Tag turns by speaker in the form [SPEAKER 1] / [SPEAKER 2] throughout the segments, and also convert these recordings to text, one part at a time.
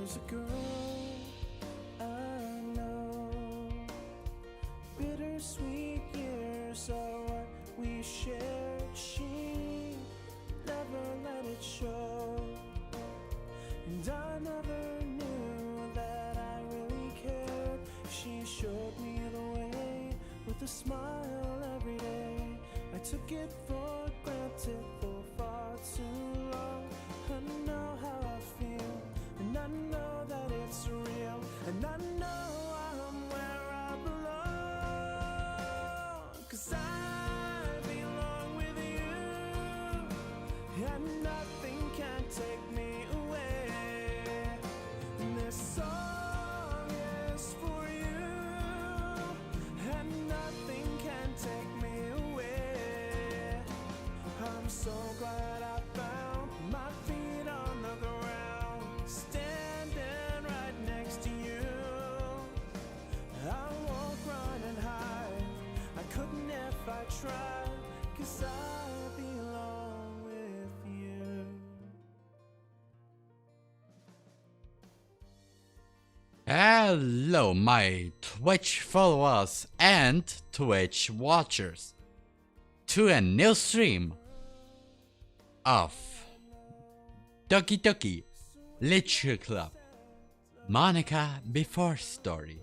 [SPEAKER 1] was a girl I know. Bittersweet years are what we shared. She never let it show, and I never knew that I really cared. She showed me the way with a smile every day. I took it for granted for far too long. I know how I feel, and I know that it's real, and I know I'm where I belong. 'Cause I belong with you, and nothing can take me away. This song is for you, and nothing can take me away. I'm so glad I found my feet on the ground, standing right next to you. I won't run and hide, I couldn't if I tried, 'cause I belong with you.
[SPEAKER 2] Hello, my Twitch followers and Twitch watchers, to a new stream of Doki Doki Literature Club Monica Before Story.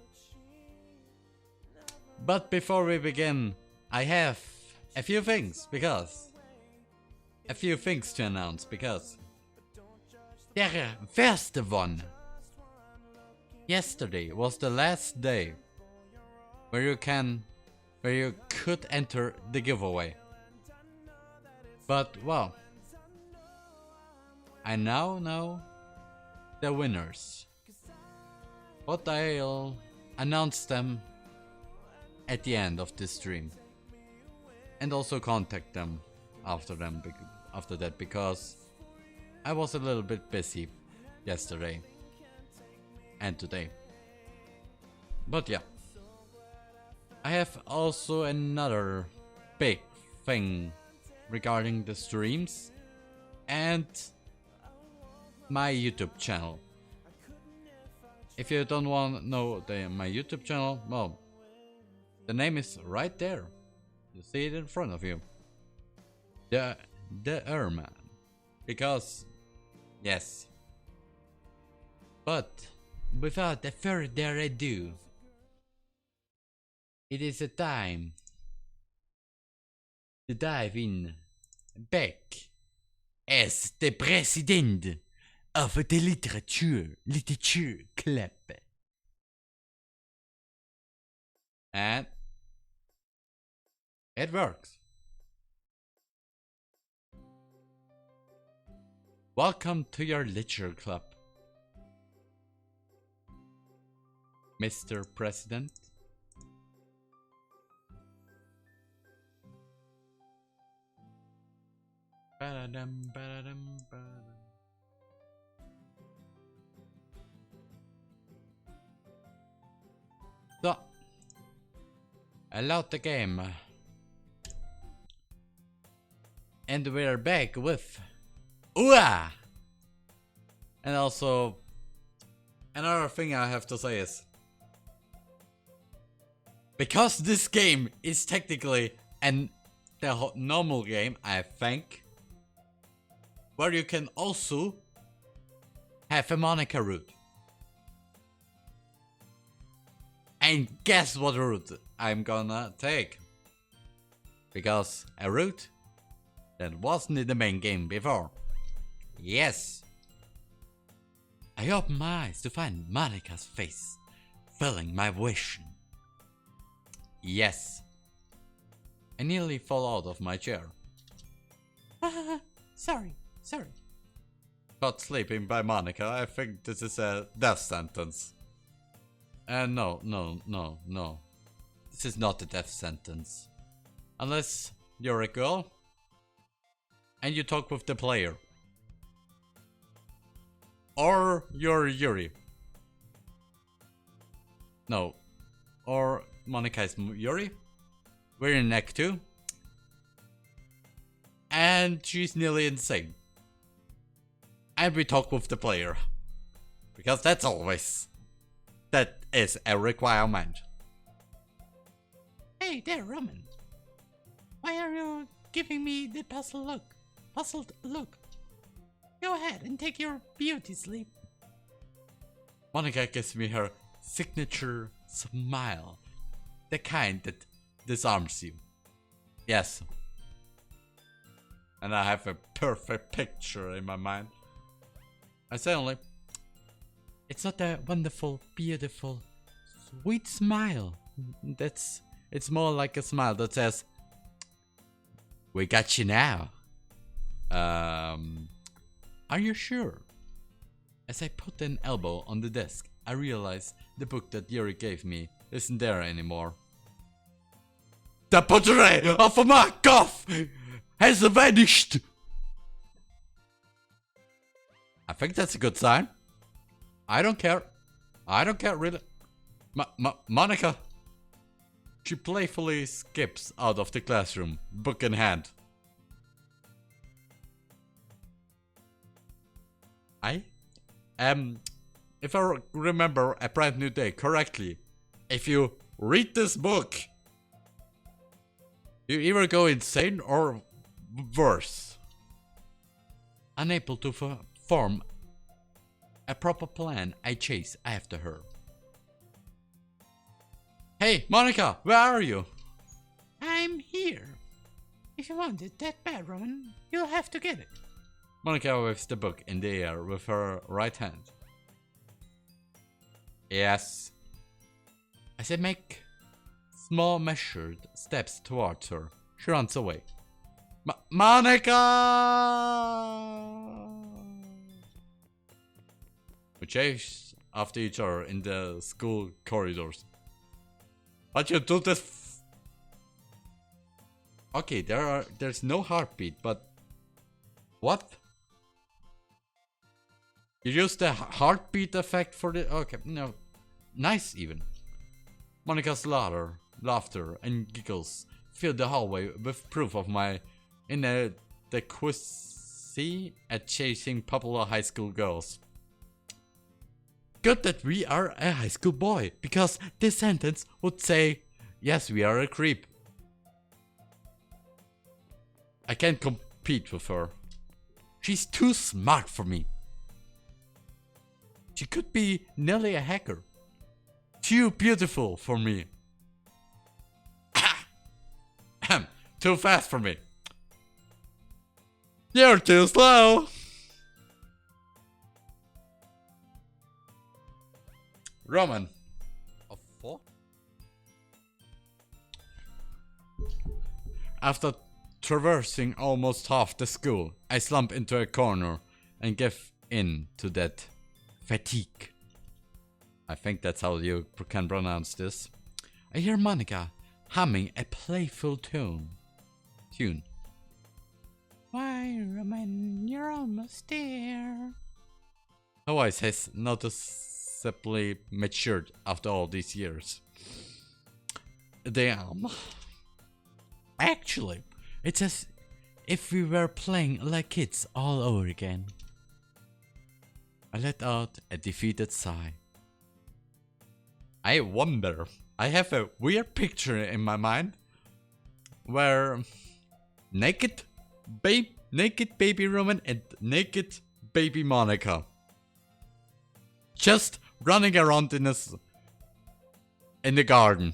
[SPEAKER 2] But before we begin, I have a few things to announce, because the first one, yesterday was the last day where you could enter the giveaway. But well, I now know the winners, but I'll announce them at the end of this stream, and also contact them after that, because I was a little bit busy yesterday and today. But yeah, I have also another big thing regarding the streams and my YouTube channel. If you don't want to know my YouTube channel, well, the name is right there. You see it in front of you. TheRMan. Because, yes. But without further ado, it is a time to dive in back as the president of the literature club. And it works. Welcome to your literature club, Mr. President. So, I load the game, and we're back with Ooh-ah! And also, another thing I have to say is, because this game is technically the normal game, I think, where you can also have a Monica route. And guess what route I'm gonna take? Because a route that wasn't in the main game before. Yes. I opened my eyes to find Monica's face, filling my vision. Yes. I nearly fell out of my chair. Sorry. Caught sleeping by Monica. I think this is a death sentence. No. This is not a death sentence. Unless you're a girl and you talk with the player. Or you're Yuri. No. Or Monica is Yuri. We're in Act 2. And she's nearly insane. And we talk with the player. Because that is a requirement. Hey there, Roman. Why are you giving me the puzzled look? Go ahead and take your beauty sleep. Monica gives me her signature smile. The kind that disarms you. Yes. And I have a perfect picture in my mind. I say only, it's not a wonderful, beautiful, sweet smile. It's more like a smile that says, we got you now. Are you sure? As I put an elbow on the desk, I realize the book that Yuri gave me isn't there anymore. The portrait of Markov has vanished! I think that's a good sign. I don't care. I don't care really. Monica. She playfully skips out of the classroom, book in hand. If I remember A Brand New Day correctly, if you read this book, you either go insane or worse. Unable to form a proper plan, I chase after her. Hey, Monica, where are you? I'm here. If you want it that bad, Roman, you'll have to get it. Monica waves the book in the air with her right hand. Yes. As I make small measured steps towards her, she runs away. Monica! We chase after each other in the school corridors. But you do this. Okay, there's no heartbeat, but what? You use the heartbeat effect for the. Okay, no, nice even. Monica's laughter and giggles fill the hallway with proof of my inadequacy at chasing popular high school girls. Good that we are a high school boy, because this sentence would say, yes, we are a creep. I can't compete with her. She's too smart for me. She could be nearly a hacker. Too beautiful for me. Too fast for me. You're too slow. Roman. A 4? After traversing almost half the school, I slump into a corner and give in to that fatigue. I think that's how you can pronounce this. I hear Monica humming a playful tune. Why, Roman, you're almost there. Her voice has noticeably matured after all these years. Damn. Actually, it's as if we were playing like kids all over again. I let out a defeated sigh. I wonder. I have a weird picture in my mind where naked baby Roman and naked baby Monica just running around in the garden,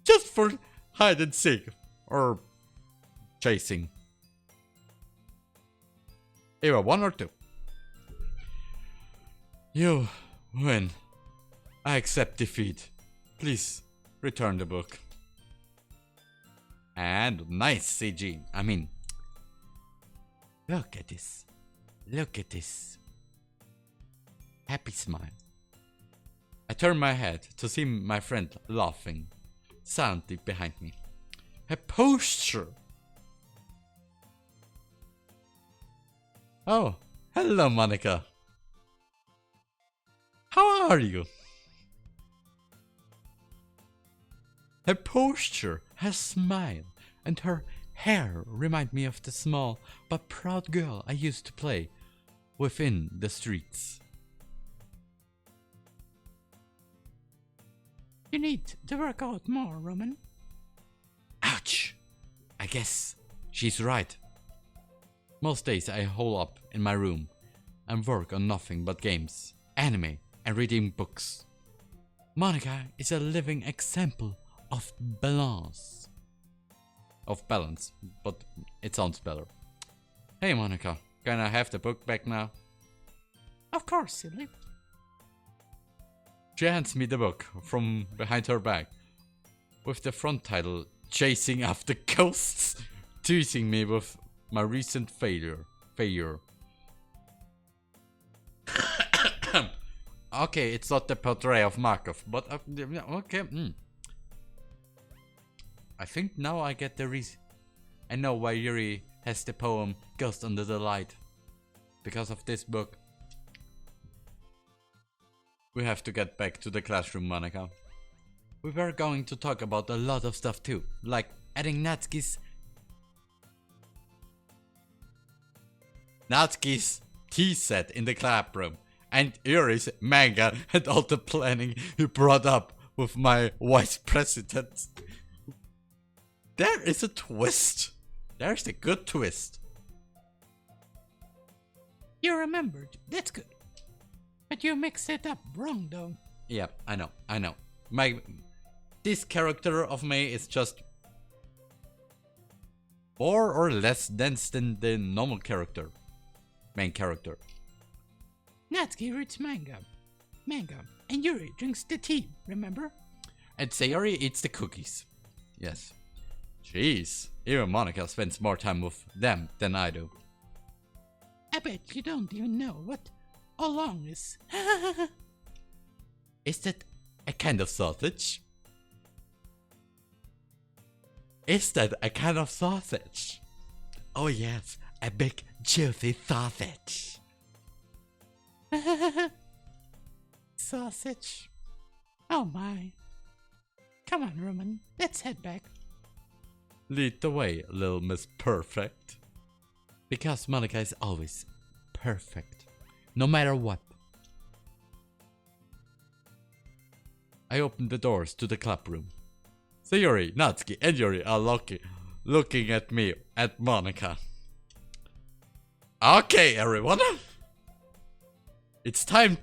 [SPEAKER 2] just for hide and seek or chasing. Either one or two. You win. I accept defeat. Please return the book. And nice CG. I mean, look at this. Look at this. Happy smile. I turn my head to see my friend laughing silently behind me. Her posture. Oh, hello, Monica. How are you? Her posture, her smile, and her hair remind me of the small but proud girl I used to play within the streets.
[SPEAKER 3] You need to work out more, Roman.
[SPEAKER 2] Ouch! I guess she's right. Most days I hole up in my room and work on nothing but games, anime, and reading books. Monica is a living example of balance. Of balance, but it sounds better. Hey Monica, can I have the book back now?
[SPEAKER 3] Of course, silly.
[SPEAKER 2] She hands me the book from behind her back, with the front title Chasing After Ghosts, teasing me with my recent failure. Okay, it's not the portrait of Markov, but okay. I think now I get the reason. I know why Yuri has the poem Ghost Under the Light. Because of this book. We have to get back to the classroom, Monica. We were going to talk about a lot of stuff too, like adding Natsuki's tea set in the classroom, and Yuri's manga, and all the planning you brought up with my vice president. There is a twist. There's a good twist.
[SPEAKER 3] You remembered. That's good. But you mixed it up wrong, though.
[SPEAKER 2] Yeah, I know. This character of me is just more or less dense than the normal character. Main character.
[SPEAKER 3] Natsuki reads manga, and Yuri drinks the tea, remember?
[SPEAKER 2] And Sayori eats the cookies. Yes. Jeez, even Monica spends more time with them than I do.
[SPEAKER 3] I bet you don't even know what oolong is.
[SPEAKER 2] Is that a kind of sausage? Is that a kind of sausage? Oh yes, a big juicy sausage.
[SPEAKER 3] Sausage. Oh my. Come on, Roman, let's head back.
[SPEAKER 2] Lead the way, little Miss Perfect. Because Monica is always perfect, no matter what. I open the doors to the club room. Sayori, Natsuki, and Yuri are looking at me, at Monica. Okay, everyone. It's time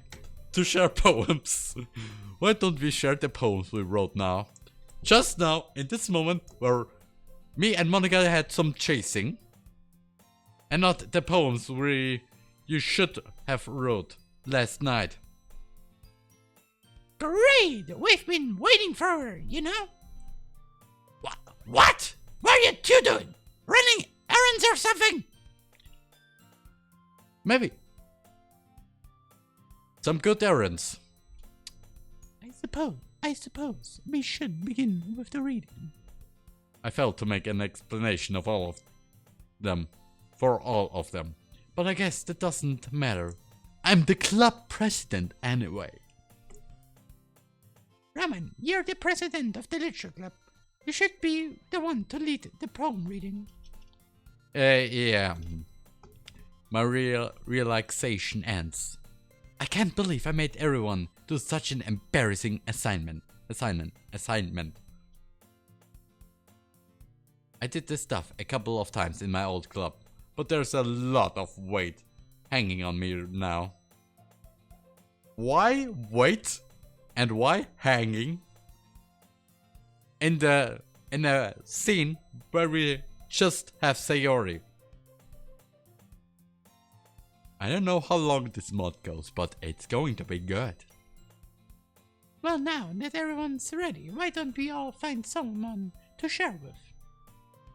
[SPEAKER 2] to share poems. Why don't we share the poems we wrote now? Just now, in this moment where me and Monica had some chasing. And not the poems you should have wrote last night.
[SPEAKER 3] Great! We've been waiting for her, you know?
[SPEAKER 2] What?
[SPEAKER 3] What are you two doing? Running errands or something?
[SPEAKER 2] Maybe. Some good errands.
[SPEAKER 3] I suppose we should begin with the reading.
[SPEAKER 2] I failed to make an explanation of all of them. For all of them. But I guess that doesn't matter. I'm the club president anyway.
[SPEAKER 3] Raman, you're the president of the literature club. You should be the one to lead the poem reading.
[SPEAKER 2] Yeah. My relaxation ends. I can't believe I made everyone do such an embarrassing assignment. I did this stuff a couple of times in my old club, but there's a lot of weight hanging on me now. Why weight? And why hanging? In a scene where we just have Sayori. I don't know how long this mod goes, but it's going to be good.
[SPEAKER 3] Well, now that everyone's ready, why don't we all find someone to share with?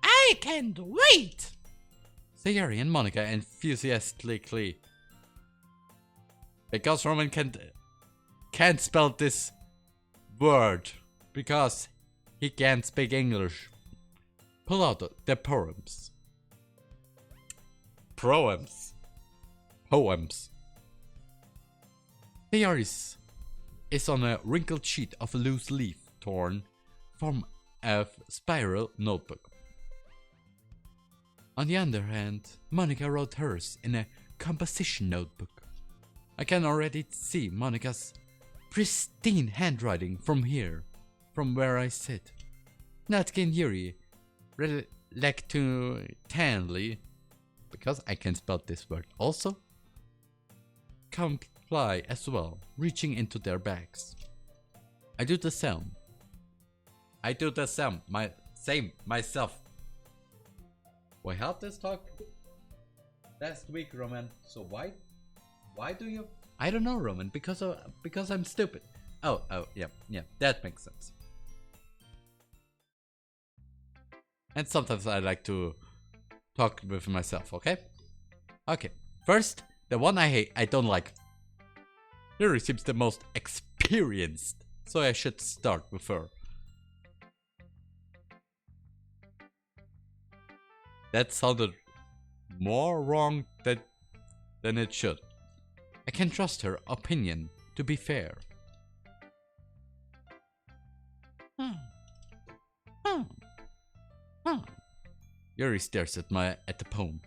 [SPEAKER 3] I can't wait!
[SPEAKER 2] Sayori and Monica enthusiastically. Because Roman can't spell this word. Because he can't speak English. Pull out the poems. Poems. Sayori is on a wrinkled sheet of loose leaf torn from a spiral notebook. On the other hand, Monica wrote hers in a composition notebook. I can already see Monica's pristine handwriting from here. from where I sit. Natsuki and Yuri reluctantly, because I can spell this word also, comply as well, reaching into their bags. I do the same. Same myself. We had this talk last week, Roman. So why do you? I don't know, Roman. Because I'm stupid. Oh, yeah, that makes sense. And sometimes I like to talk with myself. Okay. First, the one I don't like. Yuri seems the most experienced, so I should start with her. That sounded more wrong than it should. I can trust her opinion to be fair. Yuri stares at the poem.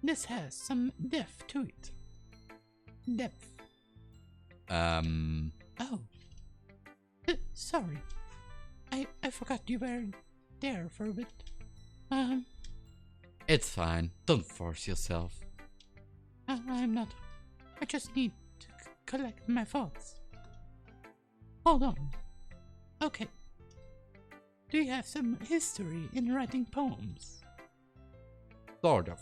[SPEAKER 3] This has some depth to it. Depth. Oh. Sorry. I forgot you were there for a bit.
[SPEAKER 2] It's fine. Don't force yourself.
[SPEAKER 3] I'm not. I just need to collect my thoughts. Hold on. Okay. Do you have some history in writing poems?
[SPEAKER 2] Sort of.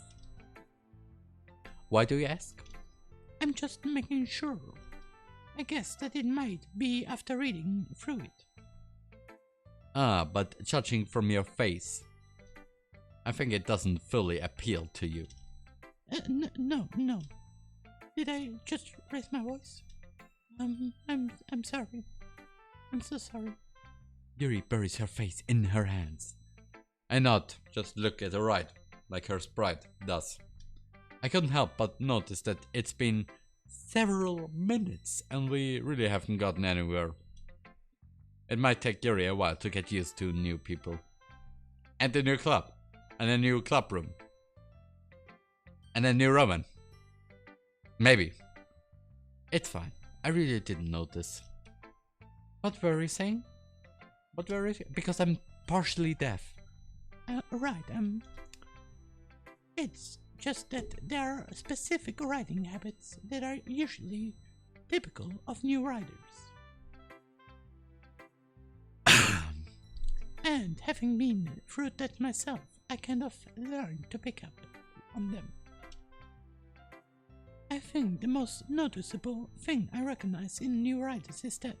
[SPEAKER 2] Why do you ask?
[SPEAKER 3] I'm just making sure. I guess that it might be after reading through it.
[SPEAKER 2] But judging from your face, I think it doesn't fully appeal to you.
[SPEAKER 3] No. Did I just raise my voice? I'm sorry. I'm so sorry.
[SPEAKER 2] Yuri buries her face in her hands. I nod, just look at the right, like her sprite does. I couldn't help but notice that it's been several minutes and we really haven't gotten anywhere. It might take Yuri a while to get used to new people. And a new club. And a new club room. And a new Roman. Maybe. It's fine. I really didn't notice. What were you saying? Because I'm partially deaf.
[SPEAKER 3] Right, it's just that there are specific writing habits that are usually typical of new writers. And having been through that myself, I kind of learned to pick up on them. I think the most noticeable thing I recognize in new writers is that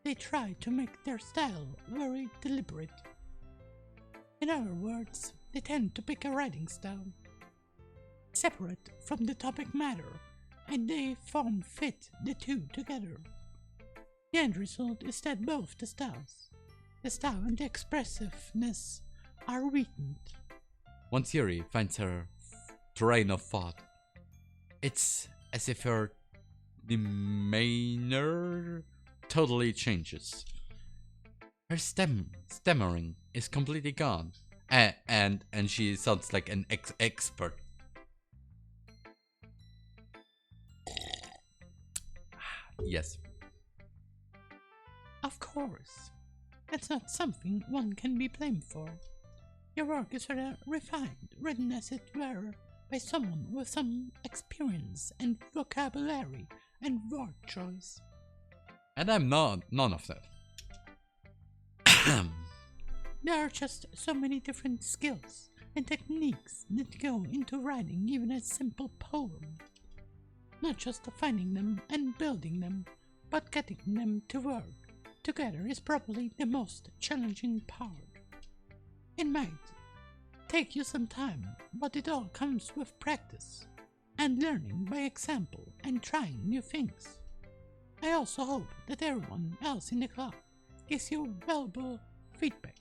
[SPEAKER 3] they try to make their style very deliberate. In other words, they tend to pick a writing style separate from the topic matter, and they fit the two together. The end result is that both the style and the expressiveness are weakened.
[SPEAKER 2] Once Yuri finds her train of thought, it's as if her demeanor totally changes. Her stammering is completely gone, and she sounds like an expert. Yes.
[SPEAKER 3] Of course, that's not something one can be blamed for. Your work is rather refined, written as it were by someone with some experience and vocabulary and word choice.
[SPEAKER 2] And I'm none of that.
[SPEAKER 3] There are just so many different skills and techniques that go into writing even a simple poem. Not just finding them and building them, but getting them to work together is probably the most challenging part. It might take you some time, but it all comes with practice and learning by example and trying new things. I also hope that everyone else in the club gives you valuable feedback.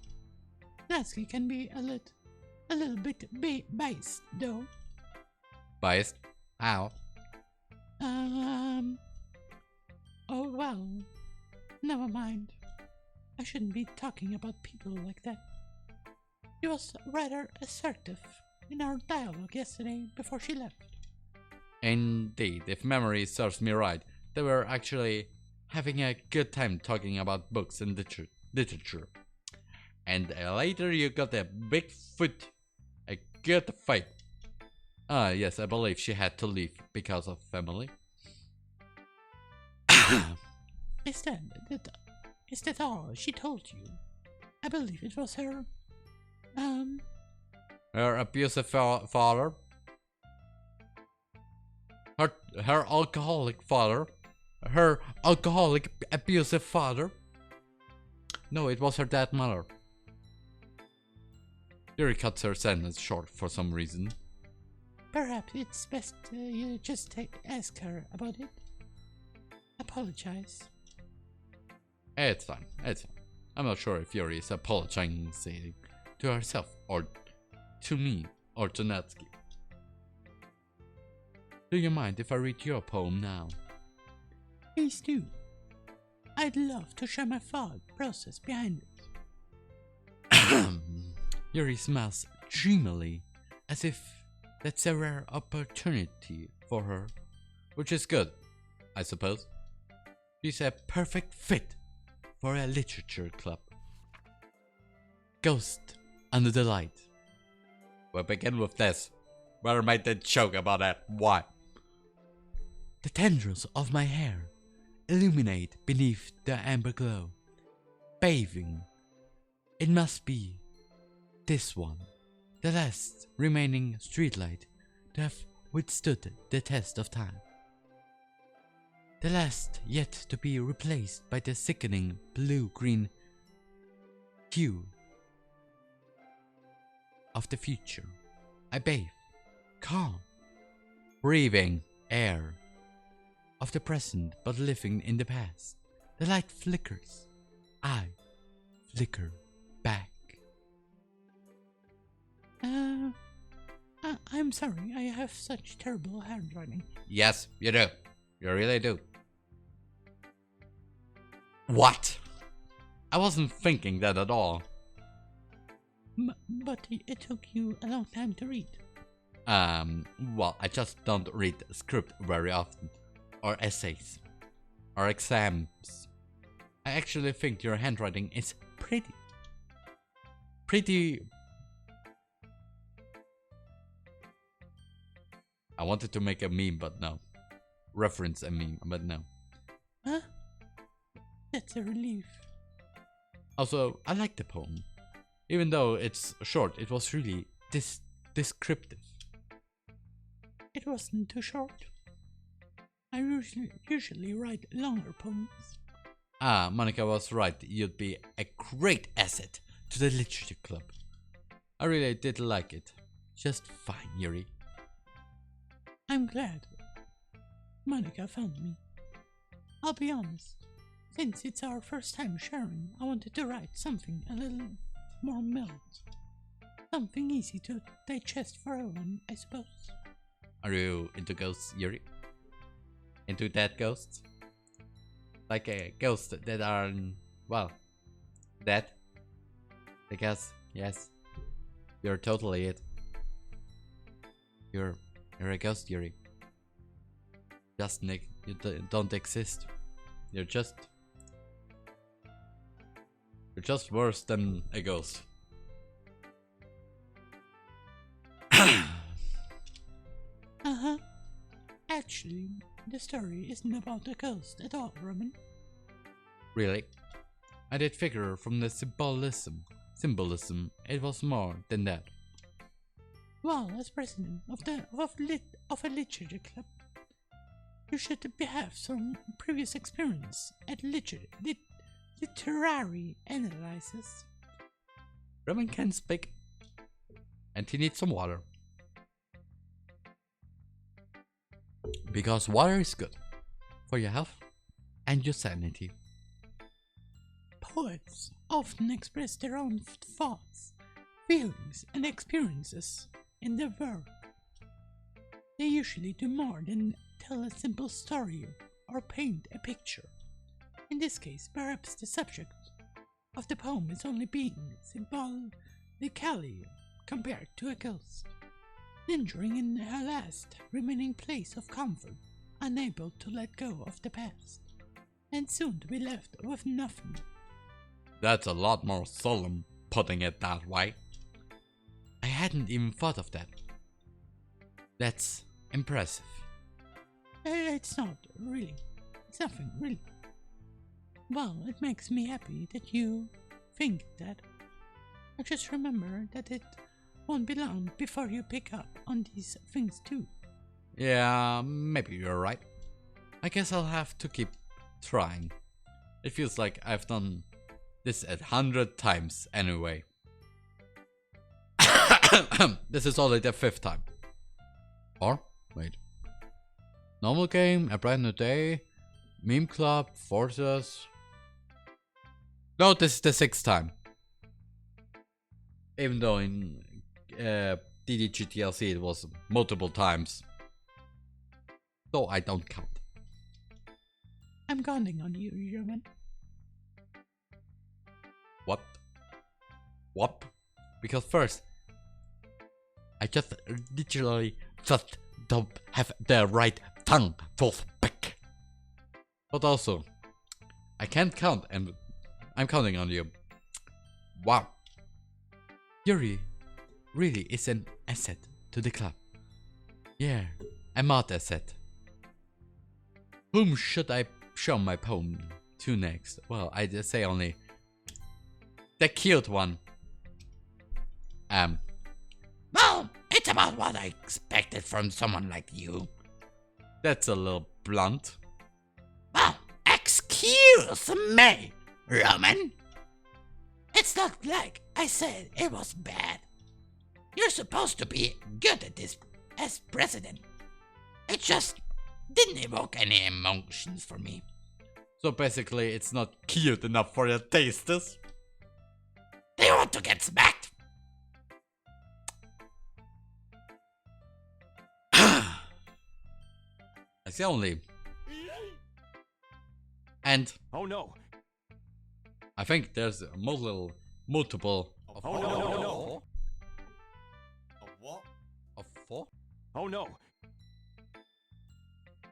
[SPEAKER 3] Natsuki can be a little bit biased though.
[SPEAKER 2] Biased? How?
[SPEAKER 3] Oh well, never mind. I shouldn't be talking about people like that. She was rather assertive in our dialogue yesterday before she left.
[SPEAKER 2] Indeed, if memory serves me right, there were actually having a good time talking about books and literature. And later you got a big foot, a good fight. Ah, yes, I believe she had to leave because of family.
[SPEAKER 3] Is that all she told you? I believe it was her,
[SPEAKER 2] Her abusive father. Her alcoholic father. Her alcoholic abusive father. No, it was her dead mother. Yuri cuts her sentence short for some reason.
[SPEAKER 3] Perhaps it's best you just ask her about it. Apologize.
[SPEAKER 2] It's fine, it's fine. I'm not sure if Yuri is apologizing to herself, or to me, or to Natsuki. Do you mind if I read your poem now?
[SPEAKER 3] Please do. I'd love to share my thought process behind it.
[SPEAKER 2] Yuri smiles dreamily, as if that's a rare opportunity for her, which is good, I suppose. She's a perfect fit for a literature club. Ghost under the light. We'll begin with this. Where made the joke about that? Why? The tendrils of my hair illuminate beneath the amber glow. Bathing. It must be this one, the last remaining streetlight to have withstood the test of time. The last yet to be replaced by the sickening blue-green hue of the future. I bathe, calm, breathing air of the present but living in the past. The light flickers. I flicker back.
[SPEAKER 3] I'm sorry, I have such terrible handwriting.
[SPEAKER 2] Yes, you do. You really do. What? I wasn't thinking that at all.
[SPEAKER 3] But it took you a long time to read.
[SPEAKER 2] Well, I just don't read script very often. Or essays. Or exams. I actually think your handwriting is pretty. I wanted to make a meme, but no. Reference a meme, but no.
[SPEAKER 3] Huh? That's a relief.
[SPEAKER 2] Also, I like the poem. Even though it's short, it was really descriptive.
[SPEAKER 3] It wasn't too short. I usually write longer poems.
[SPEAKER 2] Ah, Monica was right. You'd be a great asset to the literature club. I really did like it. Just fine, Yuri.
[SPEAKER 3] I'm glad Monica found me. I'll be honest. Since it's our first time sharing, I wanted to write something a little more mild. Something easy to digest for everyone, I suppose.
[SPEAKER 2] Are you into ghosts, Yuri? Into dead ghosts? Like a ghost that are, well, dead? Because, yes, you're totally it. You're a ghost, Yuri. Just Nick, you don't exist. You're just worse than a ghost.
[SPEAKER 3] Uh-huh. Actually, the story isn't about a ghost at all, Roman.
[SPEAKER 2] Really? I did figure from the symbolism, it was more than that.
[SPEAKER 3] Well, as president of a literature club, you should have some previous experience at literary analysis.
[SPEAKER 2] Roman can speak, and he needs some water. Because water is good for your health and your sanity.
[SPEAKER 3] Poets often express their own thoughts, feelings, and experiences in their work. They usually do more than tell a simple story or paint a picture. In this case, perhaps the subject of the poem is only being symbolically compared to a ghost, lingering in her last remaining place of comfort, unable to let go of the past. and soon to be left with nothing.
[SPEAKER 2] That's a lot more solemn, putting it that way. I hadn't even thought of that. That's impressive.
[SPEAKER 3] It's not really. It's nothing really. Well, it makes me happy that you think that. I just remember that it won't be long before you pick up on these things too.
[SPEAKER 2] Yeah, maybe you're right. I guess I'll have to keep trying. It feels like I've done this 100 times anyway. This is only the 5th time. Or, wait. Normal game, a brand new day, meme club, forces. No, this is the 6th time. Even though in DDGTLC it was multiple times. So I don't count.
[SPEAKER 3] I'm counting on you, German.
[SPEAKER 2] What? What? Because first, I just literally just don't have the right tongue to speak. But also, I can't count and I'm counting on you. Wow. Yuri really is an asset to the club. Yeah, a mod asset. Whom should I show my poem to next? Well, I just say only the cute one.
[SPEAKER 3] Well, it's about what I expected from someone like you.
[SPEAKER 2] That's a little blunt.
[SPEAKER 3] Well, excuse me, Roman. It's not like I said it was bad. You're supposed to be good at this as president. It just didn't evoke any emotions for me.
[SPEAKER 2] So basically, it's not cute enough for your tastes.
[SPEAKER 3] They want to get smacked.
[SPEAKER 2] That's the only. And
[SPEAKER 4] Oh no!
[SPEAKER 2] I think there's multiple.
[SPEAKER 4] Oh no!
[SPEAKER 5] A what?
[SPEAKER 2] Of 4?
[SPEAKER 4] Oh no!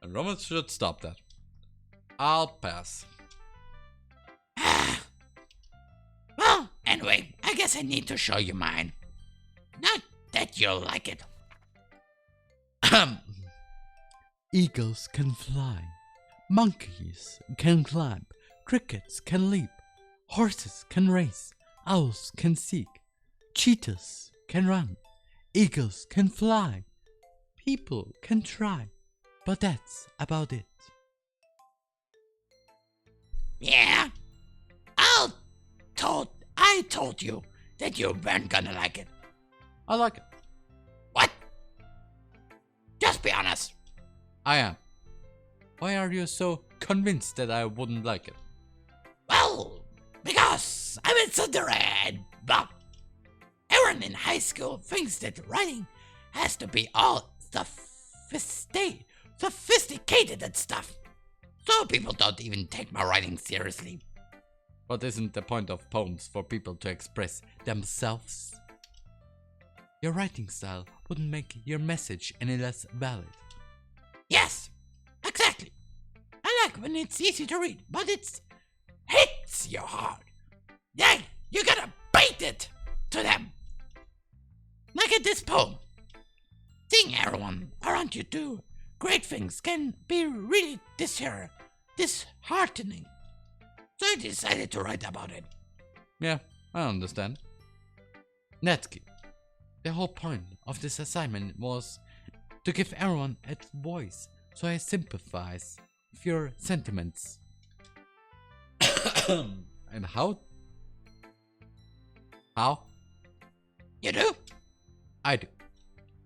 [SPEAKER 2] And Roman should stop that. I'll pass.
[SPEAKER 3] Well, anyway, I guess I need to show you mine. Not that you'll like it.
[SPEAKER 2] Eagles can fly. Monkeys can climb. Crickets can leap. Horses can race. Owls can seek. Cheetahs can run. Eagles can fly. People can try. But that's about it.
[SPEAKER 3] Yeah? I told you that you weren't gonna like it.
[SPEAKER 2] I like it.
[SPEAKER 3] What? Just be honest.
[SPEAKER 2] I am. Why are you so convinced that I wouldn't like it?
[SPEAKER 3] Well, because I'm in Sunderland, but everyone in high school thinks that writing has to be all sophisticated and stuff. So people don't even take my writing seriously.
[SPEAKER 2] But isn't the point of poems for people to express themselves? Your writing style wouldn't make your message any less valid.
[SPEAKER 3] Yes, exactly. I like when it's easy to read, but it hits you hard. Yeah, you gotta beat it to them. Like in this poem. Seeing everyone around you do great things can be really disheartening. So I decided to write about it.
[SPEAKER 2] Yeah, I understand. Netsky, the whole point of this assignment was to give everyone a voice, so I sympathize with your sentiments. And how? How?
[SPEAKER 3] You do?
[SPEAKER 2] I do.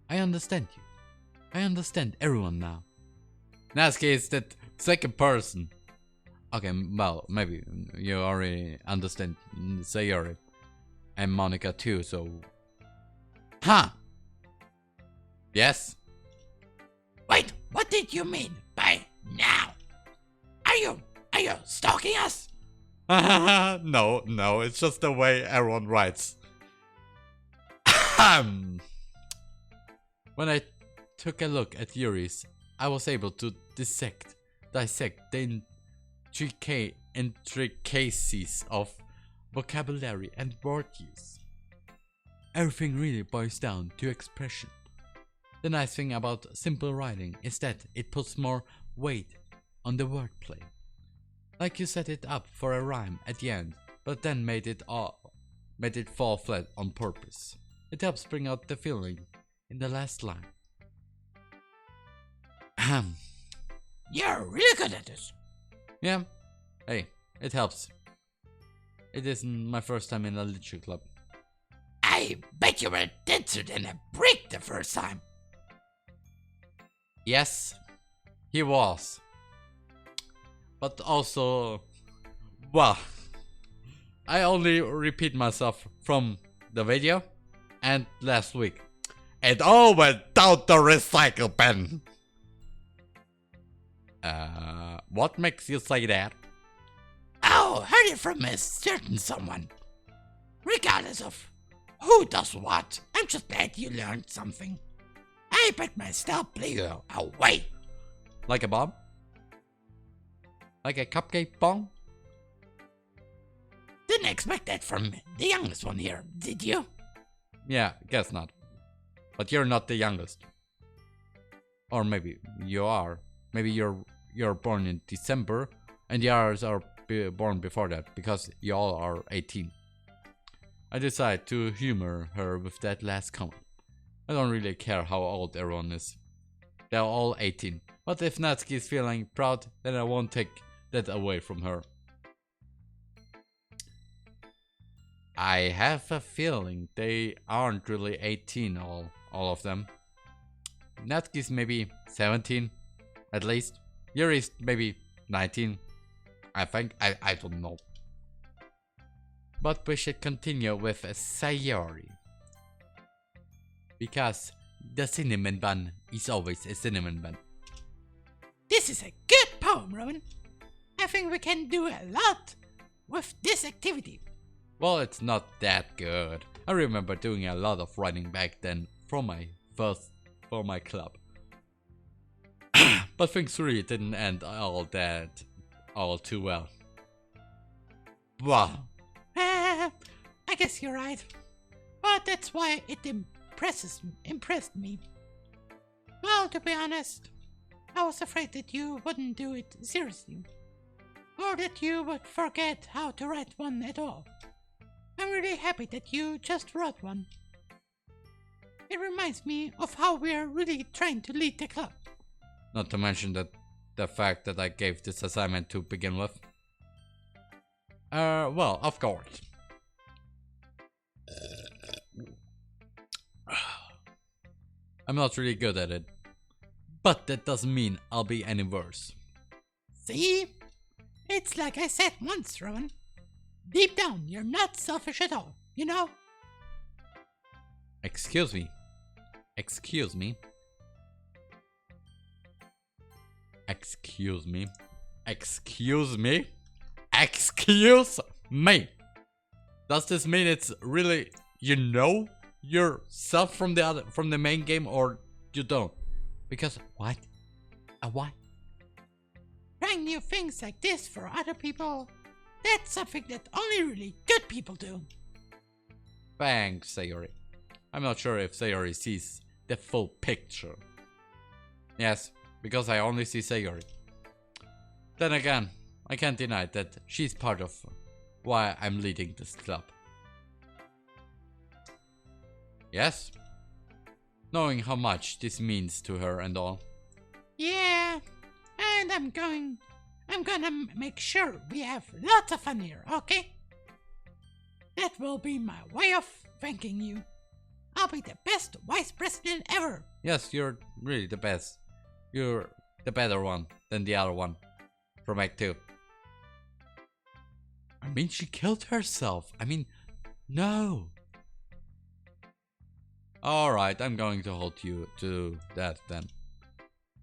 [SPEAKER 2] I understand you. I understand everyone now. Natsuki is that second person. Okay, well, maybe you already understand Sayori and Monica too, so... Huh? Yes?
[SPEAKER 3] Wait, what did you mean by now? Are you stalking us?
[SPEAKER 2] No, it's just the way everyone writes. When I took a look at Yuri's, I was able to dissect the intricacies of vocabulary and word use. Everything really boils down to expression. The nice thing about simple writing is that it puts more weight on the wordplay. Like you set it up for a rhyme at the end, but then made it fall flat on purpose. It helps bring out the feeling in the last line.
[SPEAKER 3] You're really good at this.
[SPEAKER 2] Yeah, hey, it helps. It isn't my first time in a literature club.
[SPEAKER 3] I bet you were denser than a brick the first time.
[SPEAKER 2] Yes, he was. But also, well, I only repeat myself from the video and last week. It all went down the recycle bin. What makes you say that?
[SPEAKER 3] Oh, heard it from a certain someone. Regardless of who does what, I'm just glad you learned something. I bet my star player away.
[SPEAKER 2] Like a bomb? Like a cupcake bomb?
[SPEAKER 3] Didn't expect that from the youngest one here, did you?
[SPEAKER 2] Yeah, guess not. But you're not the youngest. Or maybe you are. Maybe you're born in December and the others are born before that because y'all are 18. I decide to humor her with that last comment. I don't really care how old everyone is. They're all 18. But if Natsuki is feeling proud, then I won't take that away from her. I have a feeling they aren't really 18 all of them. Natsuki's maybe 17 at least. Yuri's maybe 19. I think. I don't know. But we should continue with Sayori. Because the cinnamon bun is always a cinnamon bun.
[SPEAKER 3] This is a good poem, Rowan. I think we can do a lot with this activity.
[SPEAKER 2] Well, it's not that good. I remember doing a lot of writing back then for my club. But things really didn't end all too well. Wow.
[SPEAKER 3] I guess you're right. But that's why it impressed me. Well, to be honest, I was afraid that you wouldn't do it seriously. Or that you would forget how to write one at all. I'm really happy that you just wrote one. It reminds me of how we're really trying to lead the club.
[SPEAKER 2] Not to mention the fact that I gave this assignment to begin with. Well, of course. I'm not really good at it. But that doesn't mean I'll be any worse.
[SPEAKER 3] See? It's like I said once, Rowan. Deep down, you're not selfish at all, you know?
[SPEAKER 2] Excuse me. Excuse me. Excuse me. Excuse me. Excuse me. Does this mean it's really you know yourself from the main game or you don't? Because what? What?
[SPEAKER 3] Trying new things like this for other people, that's something that only really good people do.
[SPEAKER 2] Thanks, Sayori. I'm not sure if Sayori sees the full picture. Yes, because I only see Sayori. Then again, I can't deny that she's part of why I'm leading this club. Yes? Knowing how much this means to her and all.
[SPEAKER 3] Yeah, and I'm gonna make sure we have lots of fun here, okay? That will be my way of thanking you. I'll be the best vice president ever.
[SPEAKER 2] Yes, you're really the best. You're the better one than the other one from Act 2. I mean, she killed herself. I mean, no. Alright, I'm going to hold you to that then.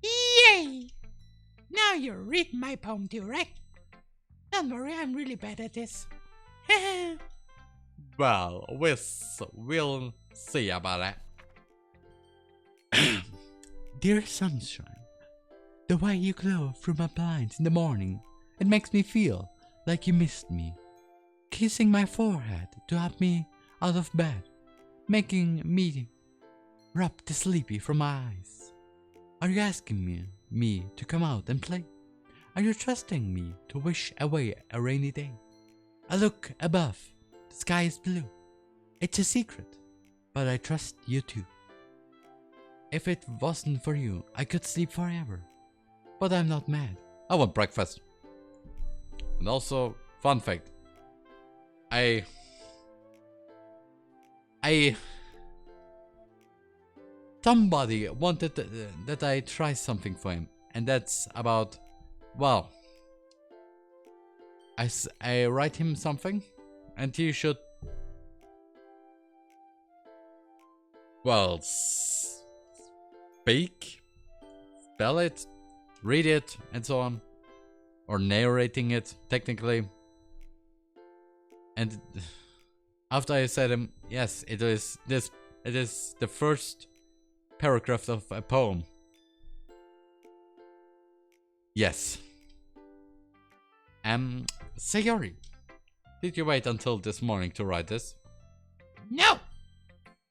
[SPEAKER 3] Yay! Now you read my poem too, right? Don't worry, I'm really bad at this.
[SPEAKER 2] Well, we'll see about that.
[SPEAKER 3] Dear sunshine, the way you glow through my blinds in the morning
[SPEAKER 2] It makes me feel like you missed me. Kissing my forehead to help me out of bed. Making me rub the sleepy from my eyes. Are you asking me to come out and play? Are you trusting me to wish away a rainy day? I look above. The sky is blue. It's a secret, but I trust you too. If it wasn't for you, I could sleep forever. But I'm not mad. I want breakfast. And also, fun fact. Somebody wanted that I try something for him. And that's about, well, I write him something. And he should, well, speak, spell it, read it, and so on. Or narrating it, technically. And after I said him, yes, it is the first paragraph of a poem. Yes. Sayori, did you wait until this morning to write this?
[SPEAKER 3] No!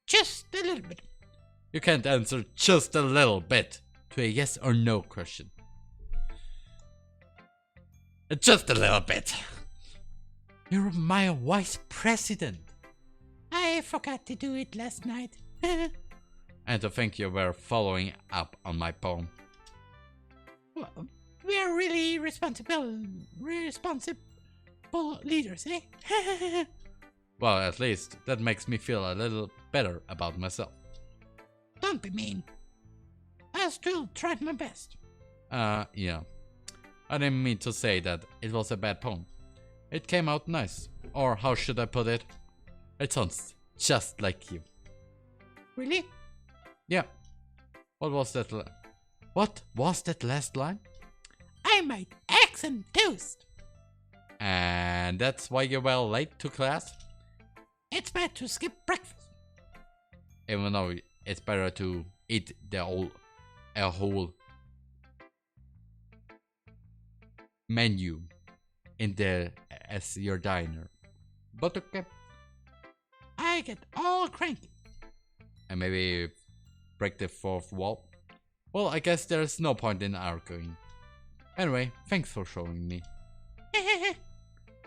[SPEAKER 3] Just a little bit.
[SPEAKER 2] You can't answer just a little bit to a yes or no question. Just a little bit. You're my vice president.
[SPEAKER 3] I forgot to do it last night.
[SPEAKER 2] And to think you were following up on my poem.
[SPEAKER 3] Well, we're really responsible leaders, eh?
[SPEAKER 2] Well, at least that makes me feel a little better about myself.
[SPEAKER 3] Don't be mean. I still tried my best.
[SPEAKER 2] Yeah. I didn't mean to say that it was a bad poem. It came out nice. Or how should I put it? It sounds just like you.
[SPEAKER 3] Really?
[SPEAKER 2] Yeah. What was that last line?
[SPEAKER 3] I made eggs and toast.
[SPEAKER 2] And that's why you were late to class?
[SPEAKER 3] It's bad to skip breakfast.
[SPEAKER 2] Even though it's better to eat a whole menu as your diner. But okay.
[SPEAKER 3] I get all cranky.
[SPEAKER 2] And maybe break the fourth wall. Well, I guess there's no point in arguing. Anyway, thanks for showing me.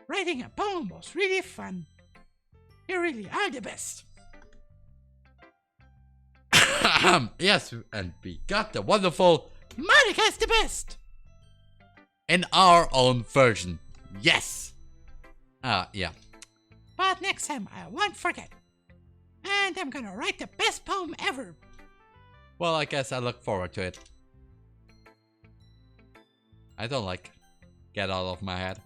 [SPEAKER 3] Writing a poem was really fun. You really are the best.
[SPEAKER 2] Yes, and we got the wonderful
[SPEAKER 3] Monica's the best.
[SPEAKER 2] in our own version. Yes. Yeah.
[SPEAKER 3] But next time I won't forget. And I'm gonna write the best poem ever.
[SPEAKER 2] Well, I guess I look forward to it. I don't like get out of my head.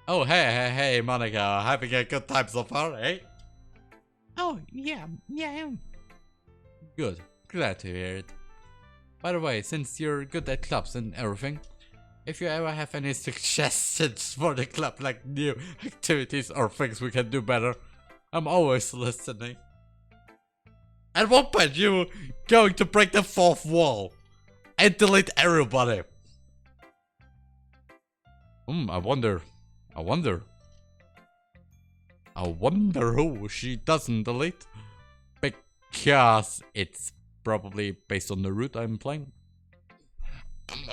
[SPEAKER 2] Oh, hey, Monica, having a good time so far, eh?
[SPEAKER 3] Oh, yeah, I am.
[SPEAKER 2] Good, glad to hear it. By the way, since you're good at clubs and everything, if you ever have any suggestions for the club, like new activities or things we can do better, I'm always listening. At one point, you going to break the fourth wall and delete everybody. I wonder who she doesn't delete. Because it's probably based on the route I'm playing.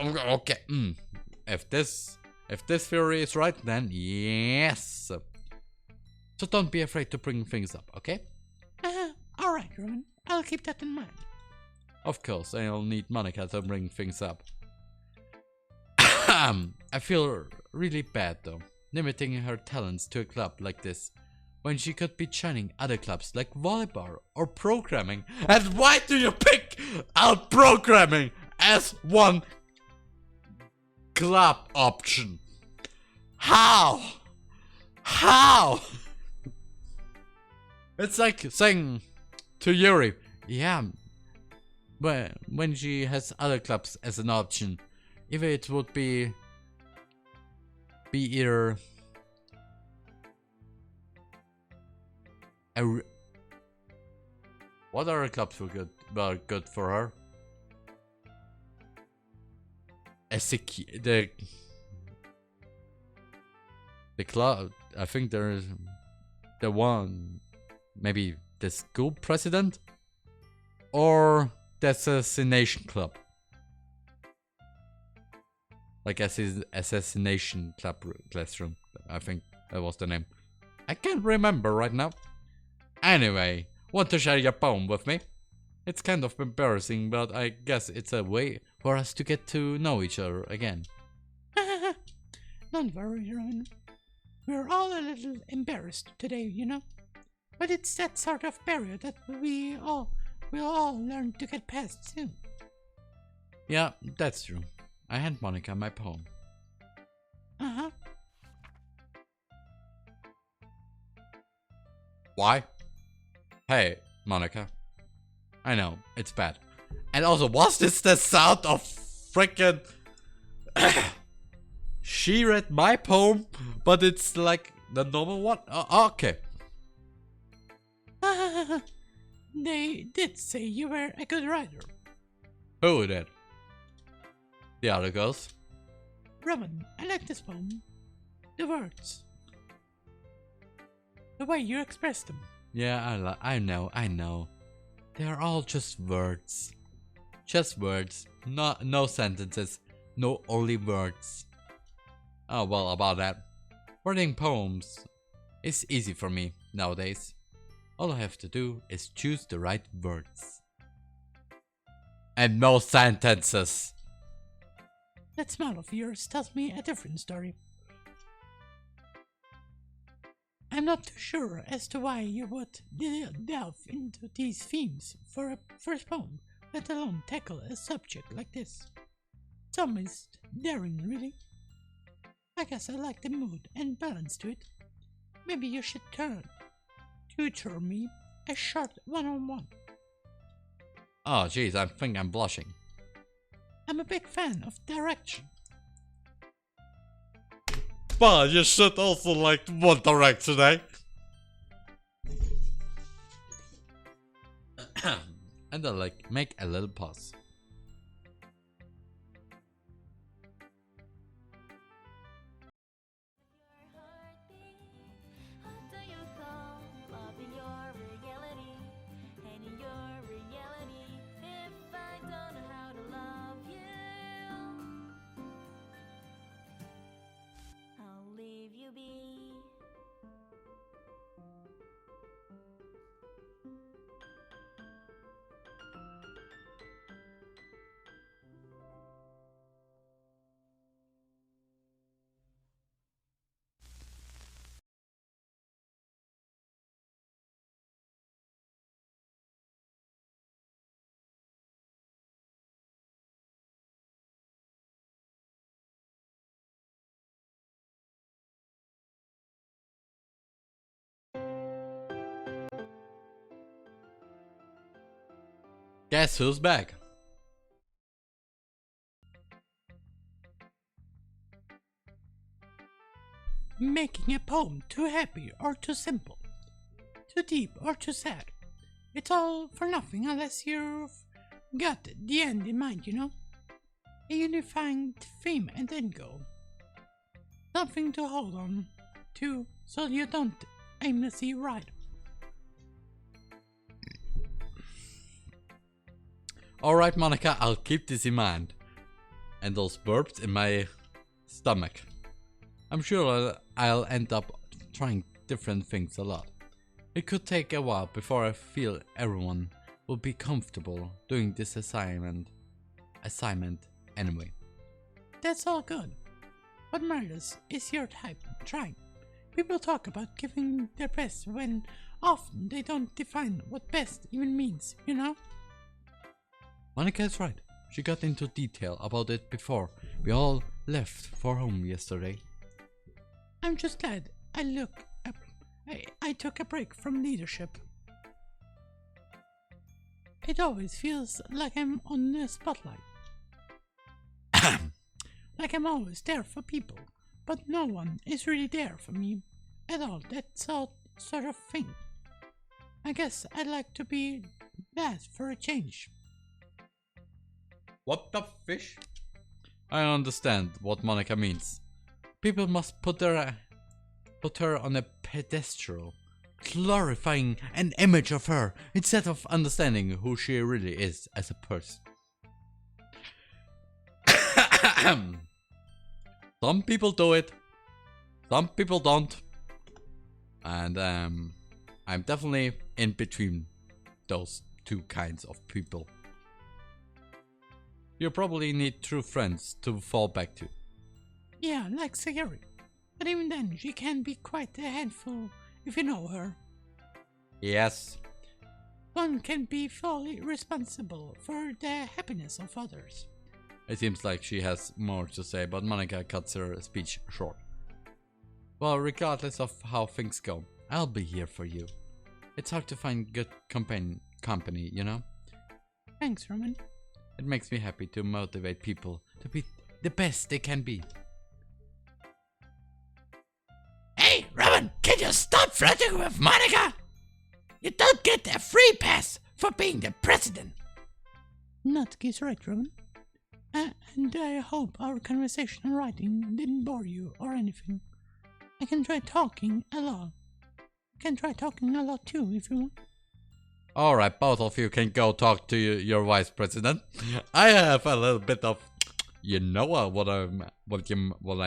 [SPEAKER 2] Okay. If this theory is right, then yes. So don't be afraid to bring things up, okay?
[SPEAKER 3] Alright, Roman. I'll keep that in mind.
[SPEAKER 2] Of course, I'll need Monica to bring things up. I feel really bad though, limiting her talents to a club like this, when she could be joining other clubs like volleyball or programming. And why do you pick out programming as one club option? How? It's like saying to Yuri, yeah, but when she has other clubs as an option, if it would be either what other clubs were good for her? the club. I think there's the one, maybe the school president or the assassination club. Like assassination club classroom. I think that was the name. I can't remember right now. Anyway, want to share your poem with me? It's kind of embarrassing, but I guess it's a way for us to get to know each other again.
[SPEAKER 3] Don't worry, Rowan. We're all a little embarrassed today, you know? But it's that sort of barrier that we'll all learn to get past soon.
[SPEAKER 2] Yeah, that's true. I hand Monica my poem.
[SPEAKER 3] Uh-huh.
[SPEAKER 2] Why? Hey, Monica. I know, it's bad. And also, was this the sound of freaking... She read my poem, but it's like the normal one? Okay.
[SPEAKER 3] They did say you were a good writer.
[SPEAKER 2] Who did? The other girls?
[SPEAKER 3] Rowan, I like this poem. The words. The way you express them.
[SPEAKER 2] Yeah, I know. They are all just words. Just words. No sentences. No only words. Oh well, about that. Writing poems is easy for me nowadays. All I have to do is choose the right words. And no sentences.
[SPEAKER 3] That smile of yours tells me a different story. I'm not too sure as to why you would delve into these themes for a first poem, let alone tackle a subject like this. It's almost daring, really. I guess I like the mood and balance to it. Maybe you should tutor me a short one-on-one.
[SPEAKER 2] Oh jeez, I think I'm blushing.
[SPEAKER 3] I'm a big fan of direction.
[SPEAKER 2] But you should also like One Direction, eh? And then like make a little pause. Guess who's back?
[SPEAKER 3] Making a poem too happy or too simple, too deep or too sad. It's all for nothing unless you've got the end in mind, you know? A unifying theme and end goal. Something to hold on to so you don't aimlessly write.
[SPEAKER 2] Alright, Monica, I'll keep this in mind. And those burps in my stomach. I'm sure I'll end up trying different things a lot. It could take a while before I feel everyone will be comfortable doing this assignment anyway.
[SPEAKER 3] That's all good. What matters is your type trying. People talk about giving their best when often they don't define what best even means, you know?
[SPEAKER 2] Monica is right. She got into detail about it before we all left for home yesterday.
[SPEAKER 3] I'm just glad I took a break from leadership. It always feels like I'm on the spotlight. Like I'm always there for people, but no one is really there for me at all, that sort of thing. I guess I'd like to be that for a change.
[SPEAKER 2] What the fish? I understand what Monica means. People must put her on a pedestal, glorifying an image of her instead of understanding who she really is as a person. Some people do it, some people don't, and I'm definitely in between those two kinds of people. You probably need true friends to fall back to.
[SPEAKER 3] Yeah, like Sagari. But even then, she can be quite a handful if you know her.
[SPEAKER 2] Yes.
[SPEAKER 3] One can be fully responsible for the happiness of others.
[SPEAKER 2] It seems like she has more to say, but Monica cuts her speech short. Well, regardless of how things go, I'll be here for you. It's hard to find good company, you know?
[SPEAKER 3] Thanks, Roman.
[SPEAKER 2] It makes me happy to motivate people to be the best they can be.
[SPEAKER 3] Hey, Roman, can you stop flirting with Monica? You don't get a free pass for being the president. Natsuki's right, Roman. And I hope our conversation on writing didn't bore you or anything. I can try talking a lot. Too if you want.
[SPEAKER 2] Alright, both of you can go talk to your vice president. I have a little bit of, you know what I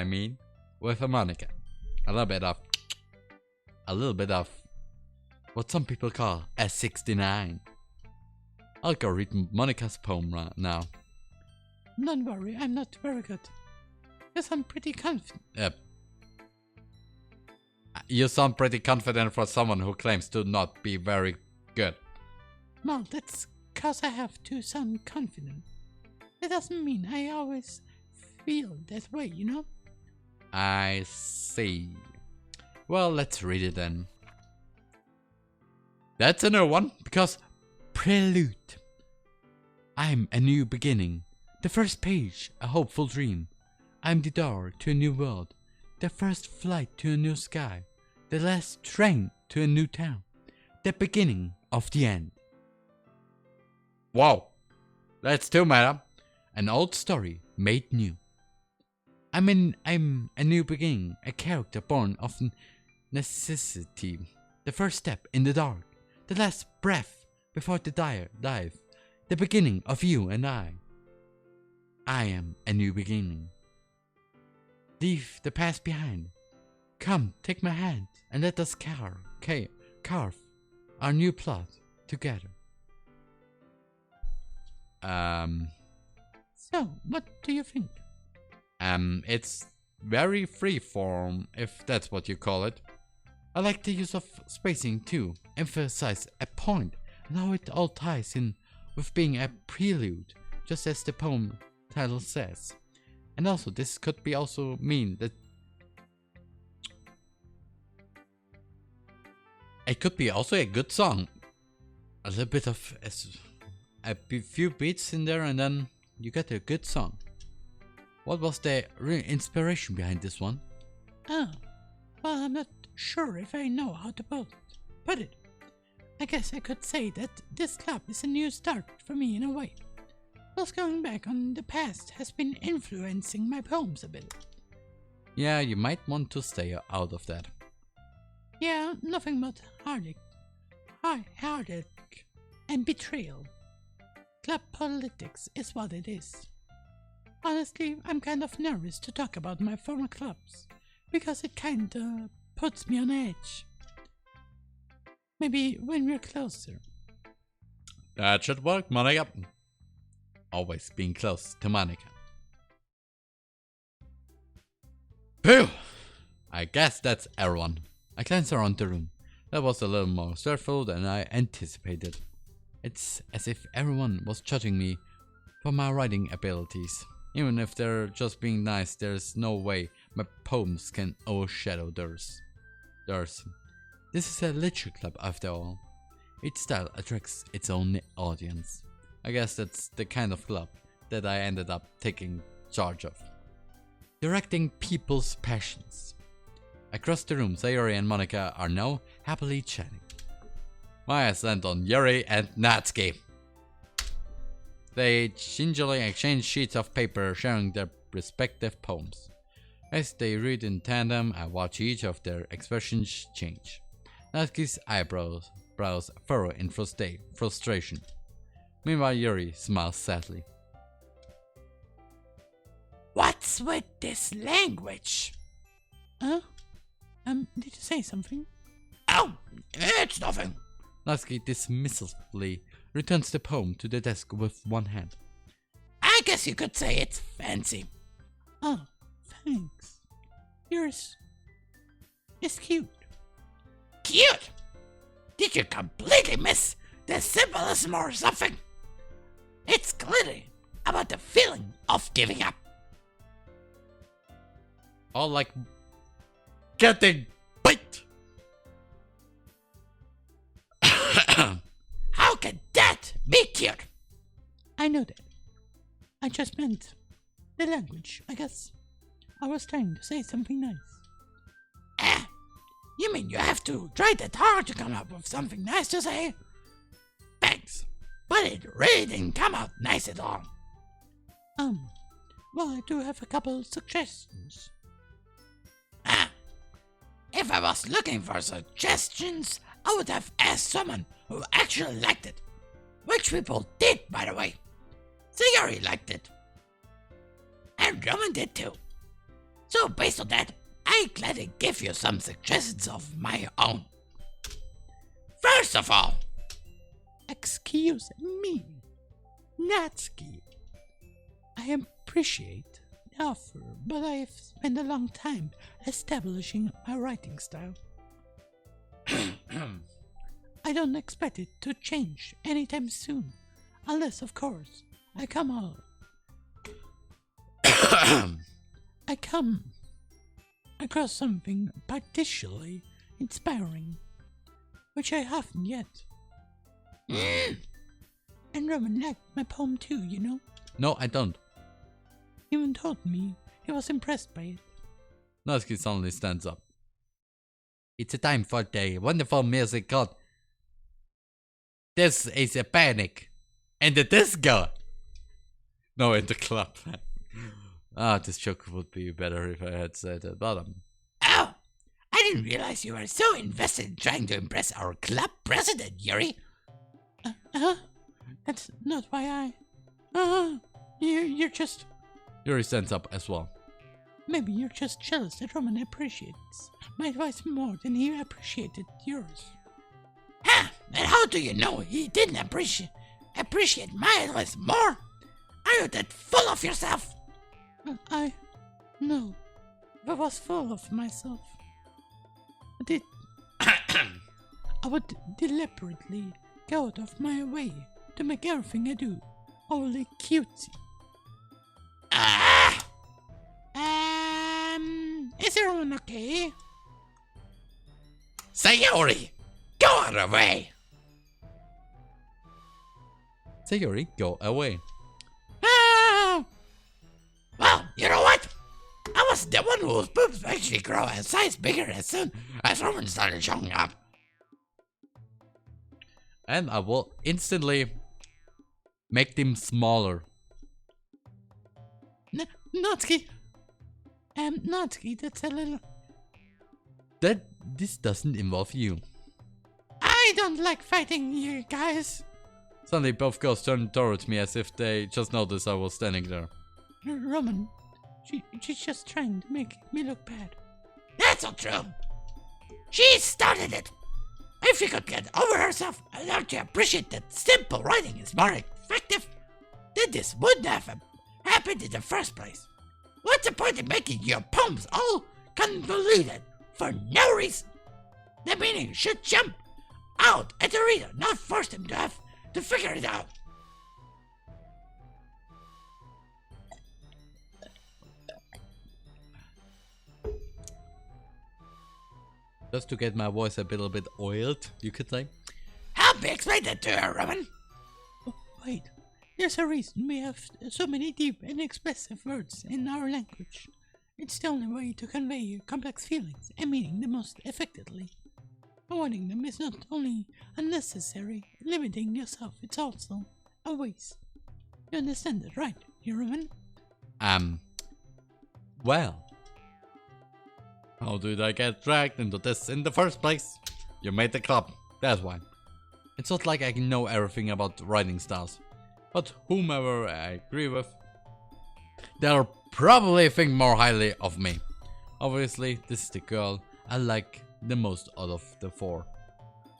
[SPEAKER 2] mean, with Monica. A little bit of what some people call a 69. I'll go read Monica's poem right now.
[SPEAKER 3] Don't worry, I'm not very good. Yes, I'm pretty confident.
[SPEAKER 2] You sound pretty confident for someone who claims to not be very good.
[SPEAKER 3] Well, that's cause I have to sound confident. It doesn't mean I always feel that way, you know?
[SPEAKER 2] I see. Well, let's read it then. That's a new one, because prelude. I'm a new beginning. The first page, a hopeful dream. I'm the door to a new world. The first flight to a new sky. The last train to a new town. The beginning of the end. Wow, that's too meta. An old story made new. I'm a new beginning, a character born of necessity. The first step in the dark. The last breath before the dive. The beginning of you and I. I am a new beginning. Leave the past behind. Come, take my hand, and let us carve our new plot together.
[SPEAKER 3] So, what do you think?
[SPEAKER 2] It's very freeform, if that's what you call it. I like the use of spacing too, emphasize a point, and how it all ties in with being a prelude, just as the poem title says. And also, this could be also mean that it could be also a good song. A little bit of a few beats in there, and then you get a good song. What was the real inspiration behind this one?
[SPEAKER 3] Oh, well, I'm not sure if I know how to put it. I guess I could say that this club is a new start for me in a way. Plus, going back on the past has been influencing my poems a bit.
[SPEAKER 2] Yeah, you might want to stay out of that.
[SPEAKER 3] Yeah, nothing but heartache and betrayal. Club politics is what it is. Honestly, I'm kind of nervous to talk about my former clubs, because it kinda puts me on edge. Maybe when we're closer.
[SPEAKER 2] That should work, Monica. Always being close to Monica. Phew! I guess that's everyone. I glanced around the room. That was a little more cheerful than I anticipated. It's as if everyone was judging me for my writing abilities. Even if they're just being nice, there's no way my poems can overshadow theirs. This is a literature club after all. Each style attracts its own audience. I guess that's the kind of club that I ended up taking charge of. Directing people's passions. Across the room, Sayori and Monica are now happily chatting. My eyes land on Yuri and Natsuki. They gingerly exchange sheets of paper, sharing their respective poems. As they read in tandem, I watch each of their expressions change. Natsuki's eyebrows furrow in frustration. Meanwhile, Yuri smiles sadly.
[SPEAKER 3] What's with this language? Huh? Did you say something? Oh, it's nothing.
[SPEAKER 2] Natsuki dismissively returns the poem to the desk with one hand.
[SPEAKER 3] I guess you could say it's fancy. Oh, thanks. Yours is cute. Cute? Did you completely miss the symbolism or something? It's clearly about the feeling of giving up.
[SPEAKER 2] All like getting bit.
[SPEAKER 3] How can that be cute? I know that. I just meant the language, I guess. I was trying to say something nice. You mean you have to try that hard to come up with something nice to say? Thanks, but it really didn't come out nice at all. Well, I do have a couple suggestions. If I was looking for suggestions, I would have asked someone who actually liked it. Which people did, by the way. Sayori liked it. And Roman did too. So based on that, I gladly give you some suggestions of my own. First of all, excuse me, Natsuki. I appreciate the offer, but I have spent a long time establishing my writing style. I don't expect it to change anytime soon, unless, of course, I come across something particularly inspiring, which I haven't yet. And Roman liked my poem too, you know?
[SPEAKER 2] No, I don't.
[SPEAKER 3] He even told me he was impressed by it.
[SPEAKER 2] Natsuki suddenly stands up. It's a time for the wonderful music called This is a Panic and the Disco. No, in the club. This joke would be better if I had said at bottom.
[SPEAKER 3] Oh, I didn't realize you were so invested in trying to impress our club president, Yuri. That's not why you're just...
[SPEAKER 2] Yuri stands up as well.
[SPEAKER 3] Maybe you're just jealous that Roman appreciates my advice more than he appreciated yours. Huh? And how do you know he didn't appreciate my advice more? Are you that full of yourself? No. If I was full of myself, I would deliberately go out of my way to make everything I do overly cutesy. Is everyone okay? Sayori, go out of the way!
[SPEAKER 2] Sayori, go away.
[SPEAKER 3] Well, you know what? I was the one whose boobs actually grow a size bigger as soon as Roman started showing up.
[SPEAKER 2] And I will instantly make them smaller.
[SPEAKER 3] Natsuki, that's a little...
[SPEAKER 2] This doesn't involve you.
[SPEAKER 3] I don't like fighting you guys.
[SPEAKER 2] Suddenly both girls turn towards me as if they just noticed I was standing there.
[SPEAKER 3] Roman, she's just trying to make me look bad. That's not true. She started it. If she could get over herself and learn to appreciate that simple writing is more effective, then this wouldn't have happened in the first place. What's the point in making your poems all convoluted for no reason? The meaning should jump out at the reader, not force them to have to figure it out.
[SPEAKER 2] Just to get my voice a little bit oiled, you could say.
[SPEAKER 3] Help me explain that to her, Roman. Oh, wait, there's a reason we have so many deep and expressive words in our language. It's the only way to convey complex feelings and meaning the most effectively. Avoiding them is not only unnecessary, limiting yourself, it's also a waste. You understand that, right, Roman?
[SPEAKER 2] Well, how did I get dragged into this in the first place? You made the club, that's why. It's not like I know everything about writing styles, but whomever I agree with, they'll probably think more highly of me. Obviously, this is the girl I like the most out of the four.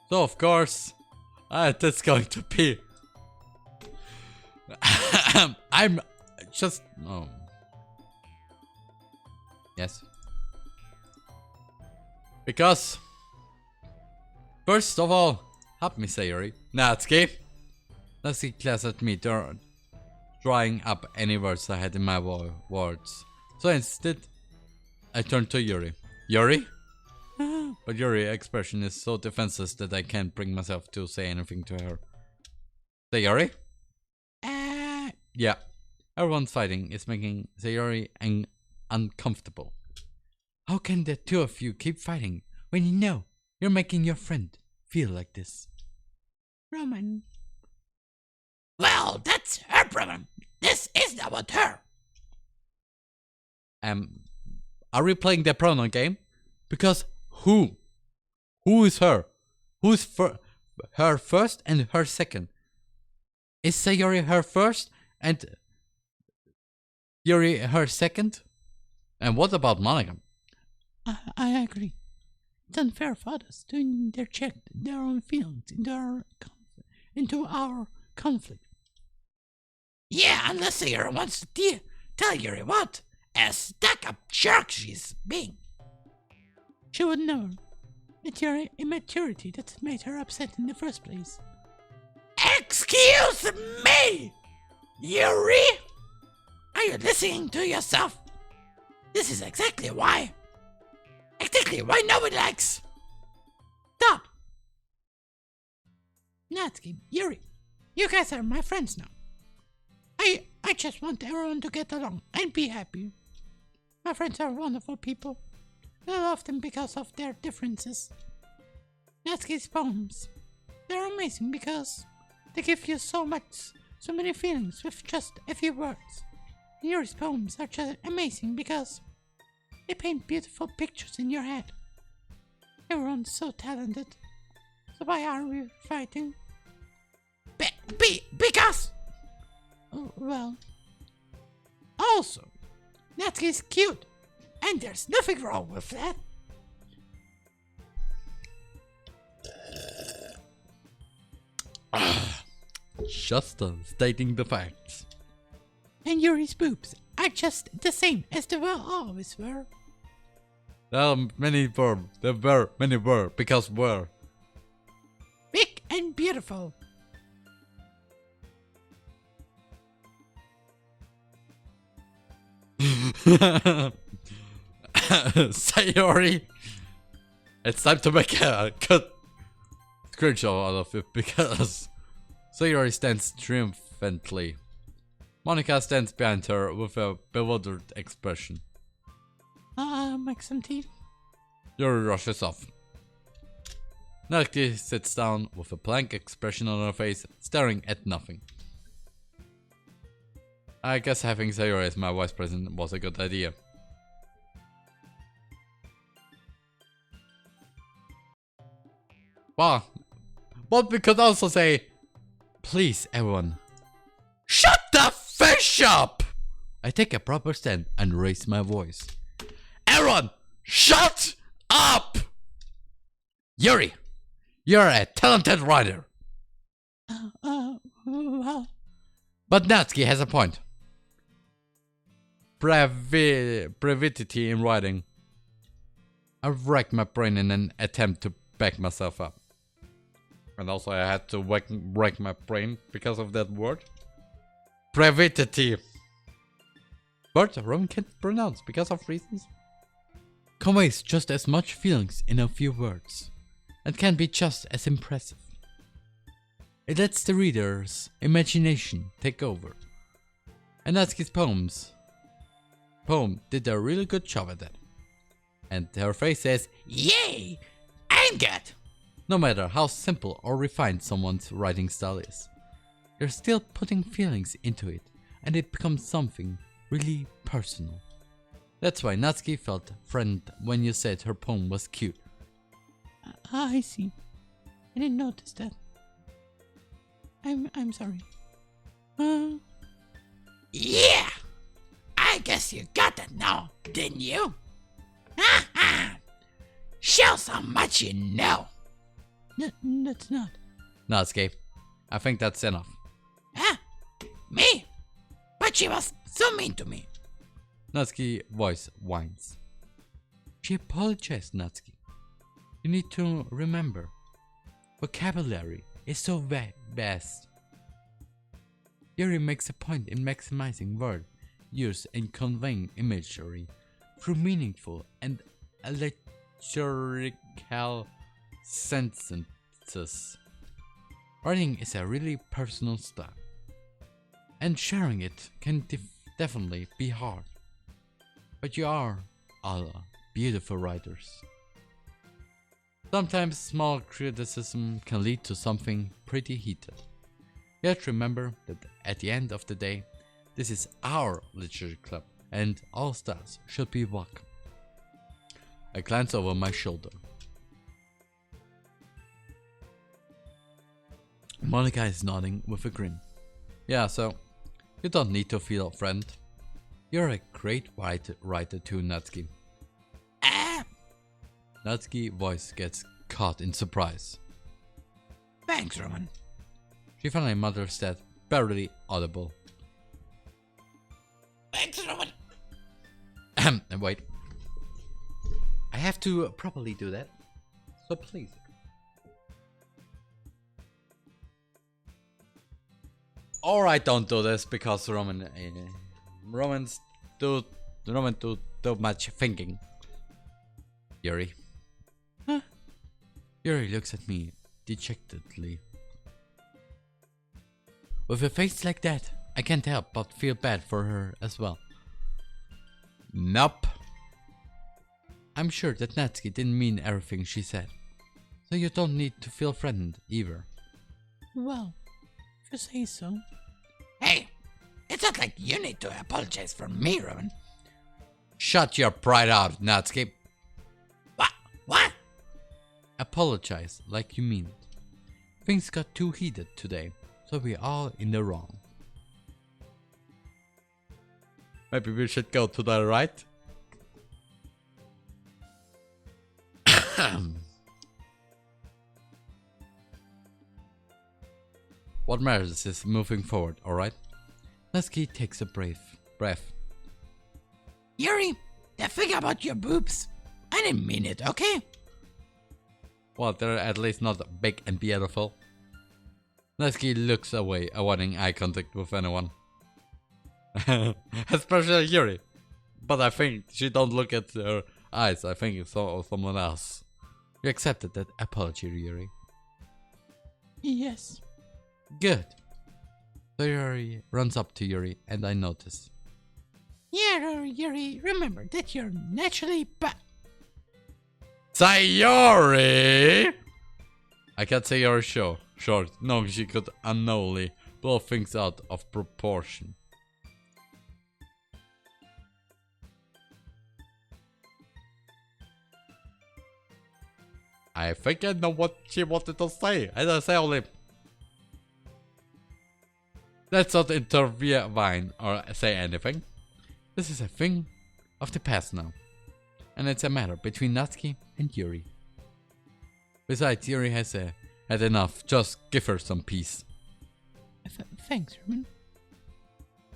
[SPEAKER 2] So of course, that's going to be... I'm just... Oh. Yes. Because... First of all, help me, Sayori. Natsuki. Natsuki glanced at me, drawing up any words I had in my words. So instead, I turned to Yuri. Yuri? But Yuri's expression is so defenseless that I can't bring myself to say anything to her. Sayori? Yeah. Everyone's fighting is making Sayori uncomfortable. How can the two of you keep fighting when you know you're making your friend feel like this?
[SPEAKER 3] Roman. Well, that's her problem. This isn't about her.
[SPEAKER 2] Are we playing the pronoun game? Because who? Who is her? Who's her first and her second? Is Sayori her first and Yuri her second? And what about Monica?
[SPEAKER 3] I agree. It's unfair for others to interject their own feelings into our conflict. Yeah, unless Sayori wants to tell Yuri what a stuck-up jerk she's being. She would know. It's your immaturity that made her upset in the first place. Excuse me! Yuri? Are you listening to yourself? This is exactly why nobody likes. Stop! Natsuki, Yuri, you guys are my friends now. I just want everyone to get along and be happy. My friends are wonderful people. I love them because of their differences. Natsuki's poems, they're amazing because they give you so many feelings with just a few words. Yuri's poems are just amazing because they paint beautiful pictures in your head. Everyone's so talented. So why are we fighting? Because... Oh, well... Also, Natsuki's cute. And there's nothing wrong with that.
[SPEAKER 2] Just stating the facts.
[SPEAKER 3] And Yuri's boobs are just the same as they always were.
[SPEAKER 2] There are many were. There were many were because were.
[SPEAKER 3] Big and beautiful.
[SPEAKER 2] Sayori, it's time to make a good screenshot out of it because Sayori stands triumphantly. Monica stands behind her with a bewildered expression.
[SPEAKER 3] Make some tea.
[SPEAKER 2] Yuri rushes off. Natsuki sits down with a blank expression on her face, staring at nothing. I guess having Sayori as my vice president was a good idea. Wow. But we could also say, please everyone, shut the fish up! I take a proper stand and raise my voice. Everyone, shut up! Yuri, you're a talented writer.
[SPEAKER 3] Well...
[SPEAKER 2] But Natsuki has a point. Brevity in writing. I've racked my brain in an attempt to back myself up. And also I had to rack my brain because of that word. Brevity. Word Roman can't pronounce because of reasons. Conveys just as much feelings in a few words. And can be just as impressive. It lets the reader's imagination take over. And Natsuki's poem did a really good job at that. And her face says, yay! I'm good! No matter how simple or refined someone's writing style is, you're still putting feelings into it and it becomes something really personal. That's why Natsuki felt threatened when you said her poem was cute.
[SPEAKER 3] I see. I didn't notice that. I'm sorry.
[SPEAKER 6] Yeah! I guess you got it now, didn't you? Show how much you know.
[SPEAKER 3] That's not.
[SPEAKER 2] Natsuki, I think that's enough.
[SPEAKER 6] Huh? Me? But she was so mean to me.
[SPEAKER 2] Natsuki's voice whines. She apologized, Natsuki. You need to remember, vocabulary is so vast. Yuri makes a point in maximizing word use and conveying imagery through meaningful and electrical sentences. Writing is a really personal style, and sharing it can definitely be hard. But you are all beautiful writers. Sometimes small criticism can lead to something pretty heated. Yet remember that at the end of the day, this is our literature club and all styles should be welcome. I glance over my shoulder. Monica is nodding with a grin. Yeah, so you don't need to feel friend. You're a great writer too, Natsuki. Natsuki's voice gets caught in surprise.
[SPEAKER 6] Thanks, Roman.
[SPEAKER 2] She finally mutters that, barely audible.
[SPEAKER 6] Thanks, Roman.
[SPEAKER 2] And wait. I have to properly do that. So please. Alright, don't do this because Romans do too much thinking. Yuri.
[SPEAKER 3] Huh?
[SPEAKER 2] Yuri looks at me dejectedly. With a face like that, I can't help but feel bad for her as well. Nope. I'm sure that Natsuki didn't mean everything she said, so you don't need to feel threatened either.
[SPEAKER 3] Well, if you say so.
[SPEAKER 6] Hey, it's not like you need to apologize for me, Roman.
[SPEAKER 2] Shut your pride out, Natsuki.
[SPEAKER 6] What?
[SPEAKER 2] Apologize like you mean it. Things got too heated today, so we're all in the wrong. Maybe we should go to the right? What matters is moving forward, alright? Natsuki takes a breath.
[SPEAKER 6] Yuri, that thing about your boobs. I didn't mean it, okay?
[SPEAKER 2] Well, they're at least not big and beautiful. Natsuki looks away, avoiding eye contact with anyone. Especially Yuri. But I think she don't look at her eyes, I think it's someone else. You accepted that apology, Yuri.
[SPEAKER 3] Yes.
[SPEAKER 2] Good. So Yuri runs up to Yuri and I notice.
[SPEAKER 3] Yeah, Yuri, remember that you're naturally
[SPEAKER 2] Sayori! I can't say Yuri short. No, she could unknowingly blow things out of proportion. I think I know what she wanted to say. And I say only, let's not intervene or say anything. This is a thing of the past now. And it's a matter between Natsuki and Yuri. Besides, Yuri has had enough. Just give her some peace.
[SPEAKER 3] Thanks, Herman.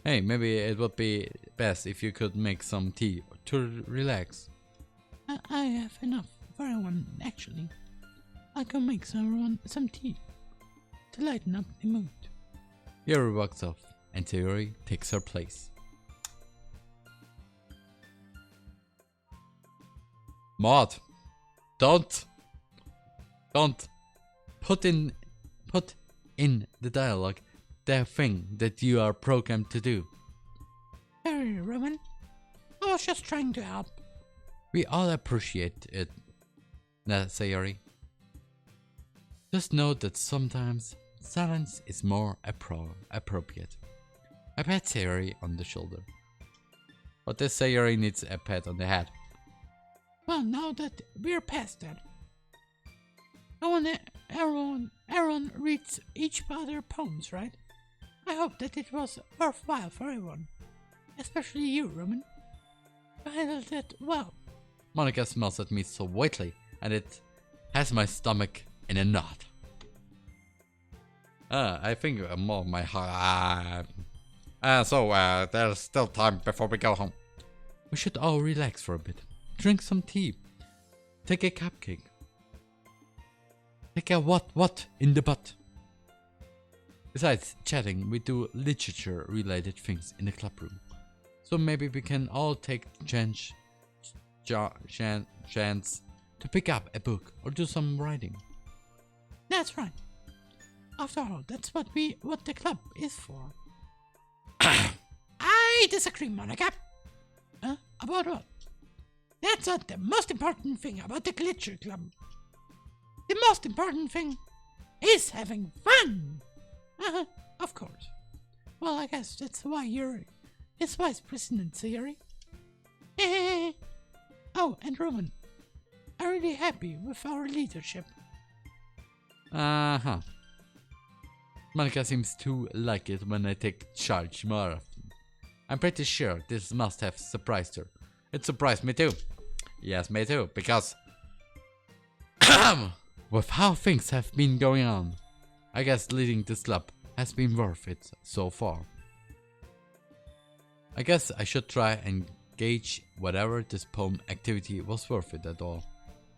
[SPEAKER 2] Hey, maybe it would be best if you could make some tea to relax.
[SPEAKER 3] I have enough for everyone, actually. I can make some tea to lighten up the mood.
[SPEAKER 2] Yuri walks off and Yuri takes her place. Maud, don't put in the dialogue the thing that you are programmed to do.
[SPEAKER 3] Sorry, Roman. I was just trying to help.
[SPEAKER 2] We all appreciate it, Sayori. Just know that sometimes silence is more appropriate. I pat Sayori on the shoulder. But this Sayori needs a pat on the head.
[SPEAKER 3] Well, now that we're past that, I want everyone reads each of their poems, right? I hope that it was worthwhile for everyone, especially you, Roman. You handled it well.
[SPEAKER 2] Monica smells at me so sweetly, and it has my stomach in a knot. I think more of my heart. So there's still time before we go home. We should all relax for a bit. Drink some tea. Take a cupcake. Take a what in the butt. Besides chatting, we do literature-related things in the club room. So maybe we can all take the chance to pick up a book or do some writing.
[SPEAKER 3] That's right. After all, that's what the club is for. I disagree, Monica. Huh? About what? That's not the most important thing about the Glitcher Club. The most important thing is having fun. Of course. Well, I guess that's why you're his vice president, Sayori. Oh, and Roman, I'm really happy with our leadership.
[SPEAKER 2] Uh-huh. Monica seems to like it when I take charge more often. I'm pretty sure this must have surprised her. It surprised me too. Yes, me too, because with how things have been going on, I guess leading this club has been worth it so far. I guess I should try and gauge whether this poem activity was worth it at all.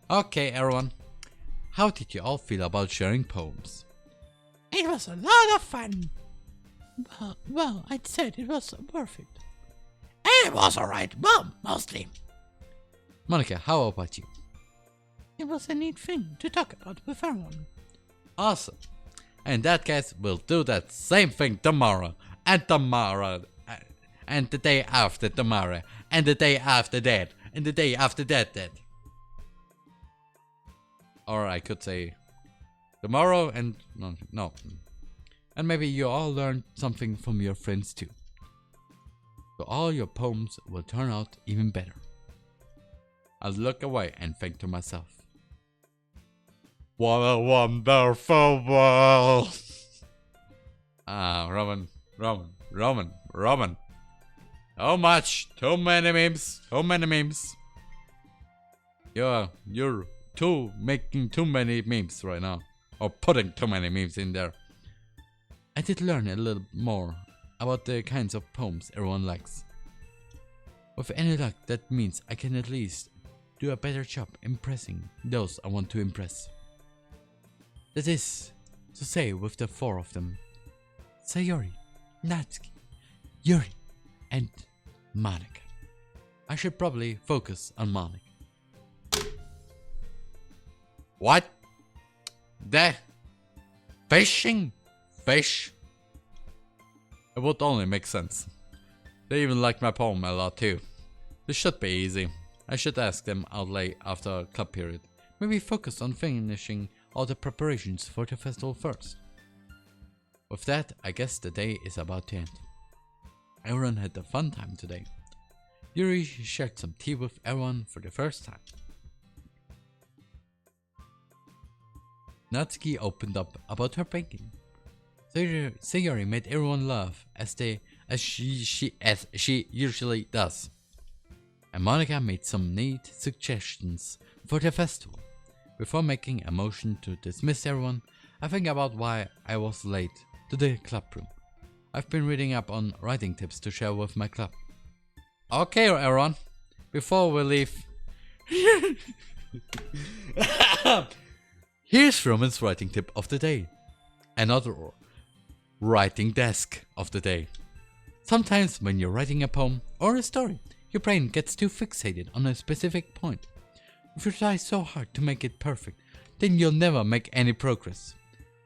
[SPEAKER 2] Okay, everyone. How did you all feel about sharing poems?
[SPEAKER 3] It was a lot of fun. Well, I'd said it was worth it.
[SPEAKER 6] It was alright. Well, mostly.
[SPEAKER 2] Monica, how about you?
[SPEAKER 3] It was a neat thing to talk about with everyone.
[SPEAKER 2] Awesome. In that case, we'll do that same thing tomorrow, and tomorrow, and the day after tomorrow, and the day after that, and the day after that. Or I could say tomorrow and no. And maybe you all learned something from your friends too. So all your poems will turn out even better. I'll look away and think to myself, what a wonderful world! Roman. How much? Too many memes. You're making too many memes right now. Or putting too many memes in there. I did learn a little more about the kinds of poems everyone likes. With any luck, that means I can at least do a better job impressing those I want to impress. That is to say, with the four of them: Sayori, Natsuki, Yuri, and Monica. I should probably focus on Monica. What? The fishing? Fish? It would only make sense. They even like my poem a lot too. This should be easy. I should ask them out late after club period. Maybe focus on finishing all the preparations for the festival first. With that, I guess the day is about to end. Everyone had a fun time today. Yuri shared some tea with everyone for the first time. Natsuki opened up about her painting. Sayori made everyone laugh as she usually does. And Monica made some neat suggestions for the festival. Before making a motion to dismiss everyone, I think about why I was late to the club room. I've been reading up on writing tips to share with my club. Okay, everyone, before we leave, here's Roman's writing tip of the day. Another writing desk of the day. Sometimes when you're writing a poem or a story, your brain gets too fixated on a specific point. If you try so hard to make it perfect, then you'll never make any progress.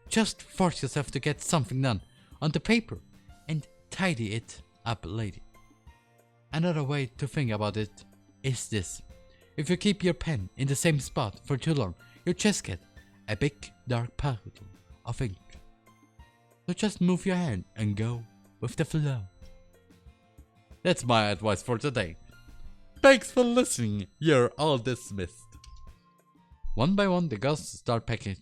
[SPEAKER 2] Just force yourself to get something done on the paper and tidy it up later. Another way to think about it is this: if you keep your pen in the same spot for too long, you'll just get a big dark puddle of ink. So just move your hand and go with the flow. That's my advice for today. Thanks for listening. You're all dismissed. One by one, the ghosts start packing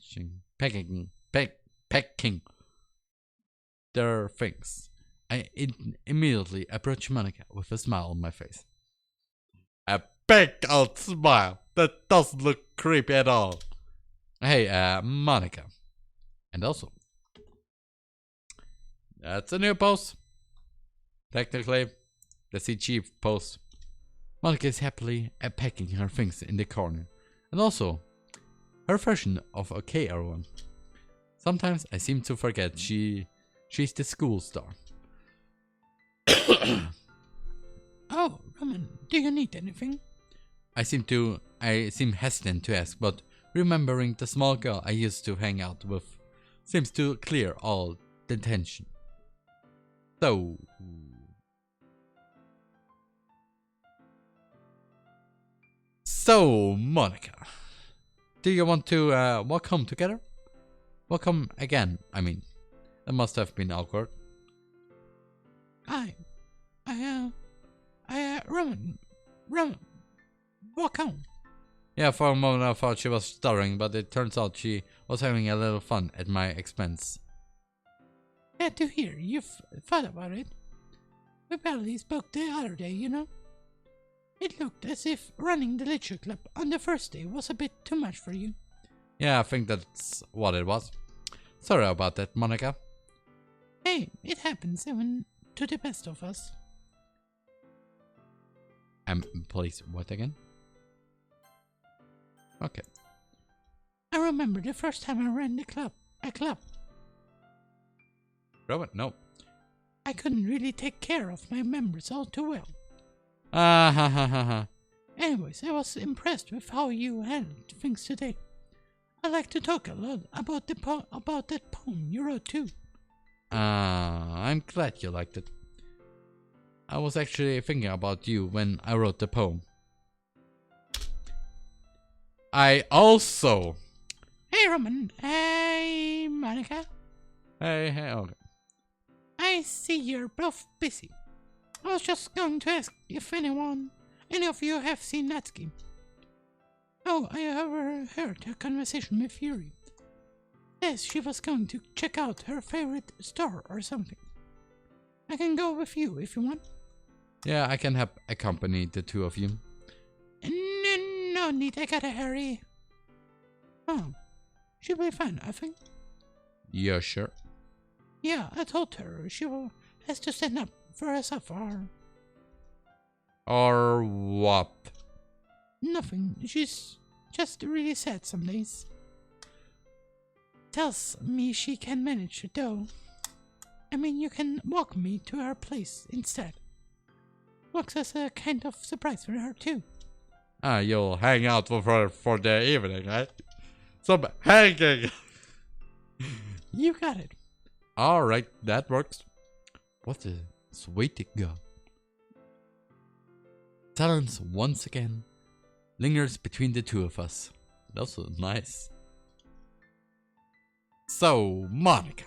[SPEAKER 2] their things. I immediately approach Monica with a smile on my face. A big old smile. That doesn't look creepy at all. Hey, Monica. And also, that's a new pose. Technically, the CG pose. Monica is happily packing her things in the corner. And also, her version of okay everyone. Sometimes I seem to forget she's the school star.
[SPEAKER 3] Oh, Roman, do you need anything?
[SPEAKER 2] I seem hesitant to ask, but remembering the small girl I used to hang out with seems to clear all the tension. So, Monica, do you want to walk home together? Walk home again, I mean. That must have been awkward.
[SPEAKER 3] Roman, walk home.
[SPEAKER 2] Yeah, for a moment I thought she was stuttering, but it turns out she was having a little fun at my expense.
[SPEAKER 3] Glad to hear you've thought about it. We barely spoke the other day, you know. It looked as if running the literature club on the first day was a bit too much for you.
[SPEAKER 2] Yeah, I think that's what it was. Sorry about that, Monica.
[SPEAKER 3] Hey, it happens even to the best of us.
[SPEAKER 2] Please, what again? Okay.
[SPEAKER 3] I remember the first time I ran a club.
[SPEAKER 2] Robert, no.
[SPEAKER 3] I couldn't really take care of my members all too well.
[SPEAKER 2] Ah, ha, ha, ha, ha.
[SPEAKER 3] Anyways, I was impressed with how you handled things today. I'd like to talk a lot about that poem you wrote too.
[SPEAKER 2] I'm glad you liked it. I was actually thinking about you when I wrote the poem. I also...
[SPEAKER 3] Hey Roman, hey Monica.
[SPEAKER 2] Hey, okay.
[SPEAKER 3] I see you're both busy. I was just going to ask if any of you have seen Natsuki. Oh, I overheard her conversation with Yuri. Yes, she was going to check out her favorite store or something. I can go with you if you want.
[SPEAKER 2] Yeah, I can help accompany the two of you.
[SPEAKER 3] No need, I gotta hurry. Oh, she'll be fine, I think.
[SPEAKER 2] Yeah, sure.
[SPEAKER 3] Yeah, I told her has to stand up for herself
[SPEAKER 2] Or what?
[SPEAKER 3] Nothing. She's just really sad some days. Tells me she can manage it though. I mean, you can walk me to her place instead. Works as a kind of surprise for her too.
[SPEAKER 2] Ah, you'll hang out with her for the evening, right? Some hanging!
[SPEAKER 3] You got it.
[SPEAKER 2] Alright, that works. What a sweet girl. Silence once again lingers between the two of us. That's nice. So, Monica.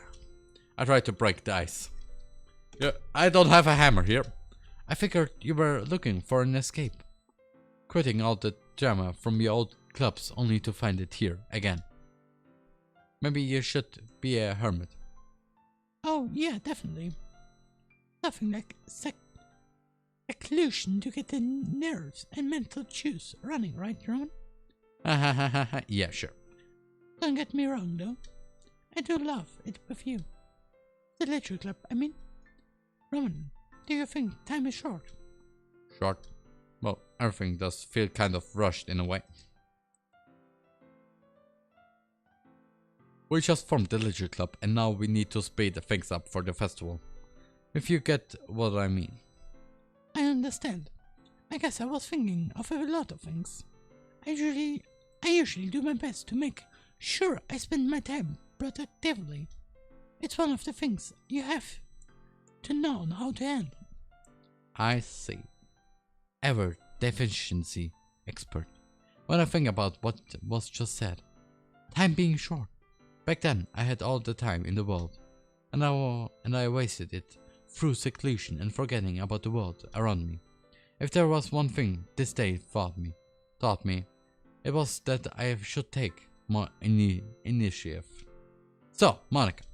[SPEAKER 2] I tried to break the ice. Yeah, I don't have a hammer here. I figured you were looking for an escape. Quitting all the drama from your old clubs only to find it here again. Maybe you should be a hermit.
[SPEAKER 3] Oh, yeah, definitely. Nothing like seclusion to get the nerves and mental juice running, right, Roman?
[SPEAKER 2] Yeah, sure.
[SPEAKER 3] Don't get me wrong, though. I do love it with you. The literature club, I mean. Roman, do you think time is short?
[SPEAKER 2] Short. Well, everything does feel kind of rushed in a way. We just formed the literature club and now we need to speed things up for the festival. If you get what I mean.
[SPEAKER 3] I understand. I guess I was thinking of a lot of things. I usually do my best to make sure I spend my time productively. It's one of the things you have to know how to handle.
[SPEAKER 2] I see. Ever deficiency expert. When I think about what was just said. Time being short. Back then I had all the time in the world. And I wasted it through seclusion and forgetting about the world around me. If there was one thing this day taught me, it was that I should take more initiative. So, Monica,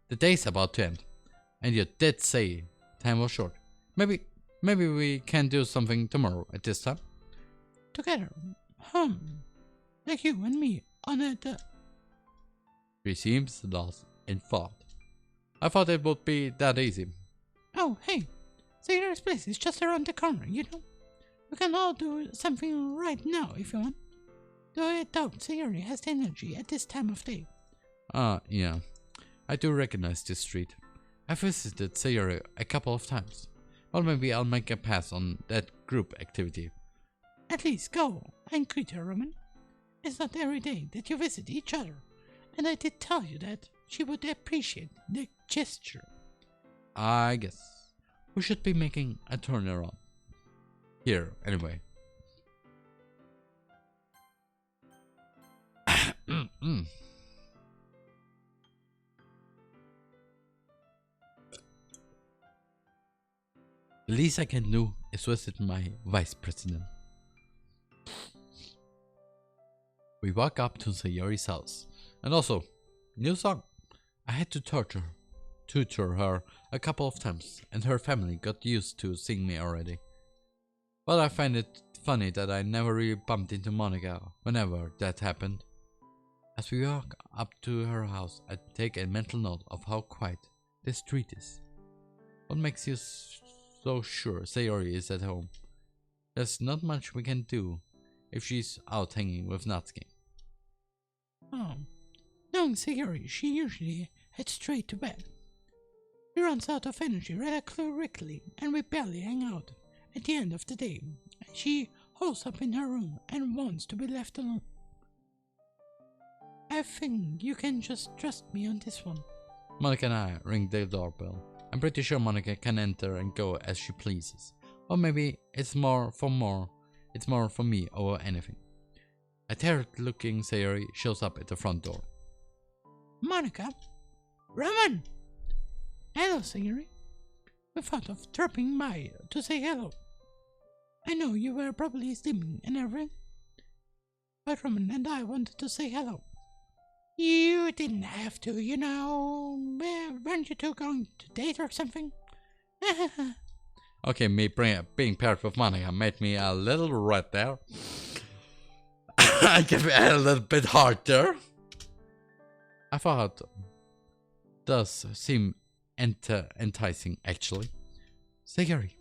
[SPEAKER 2] the day's about to end, and you did say time was short. Maybe we can do something tomorrow at this time?
[SPEAKER 3] Together. Like you and me on it.
[SPEAKER 2] She seems lost in thought. I thought it would be that easy.
[SPEAKER 3] Oh, hey. Sayori's place is just around the corner, you know? We can all do something right now if you want. Though I doubt Sayori has the energy at this time of day.
[SPEAKER 2] Yeah. I do recognize this street. I've visited Sayori a couple of times. Well, maybe I'll make a pass on that group activity.
[SPEAKER 3] At least go and greet her, Roman. It's not every day that you visit each other, and I did tell you that she would appreciate the gesture.
[SPEAKER 2] I guess we should be making a turnaround. Here, anyway. The least I can do is visit my vice president. We walk up to Sayori's house. And also, new song. I had to tutor her a couple of times, and her family got used to seeing me already. But I find it funny that I never really bumped into Monica whenever that happened. As we walk up to her house, I take a mental note of how quiet this street is. What makes you so sure Sayori is at home? There's not much we can do if she's out hanging with Natsuki.
[SPEAKER 3] Oh, knowing Sayori, she usually heads straight to bed. She runs out of energy rather quickly, and we barely hang out at the end of the day. She holes up in her room and wants to be left alone. I think you can just trust me on this one.
[SPEAKER 2] Monica and I ring the doorbell. I'm pretty sure Monica can enter and go as she pleases. Or maybe it's more for me over anything. A tired-looking Sayori shows up at the front door.
[SPEAKER 3] Monica? Roman! Hello, Sayori. We thought of dropping by to say hello. I know you were probably sleeping and everything, but Roman and I wanted to say hello. You didn't have to, you know. Weren't you two going to date or something?
[SPEAKER 2] Okay, me being paired with Monica made me a little red there. I give it a little bit harder. I thought does seem enticing, actually. Sayori,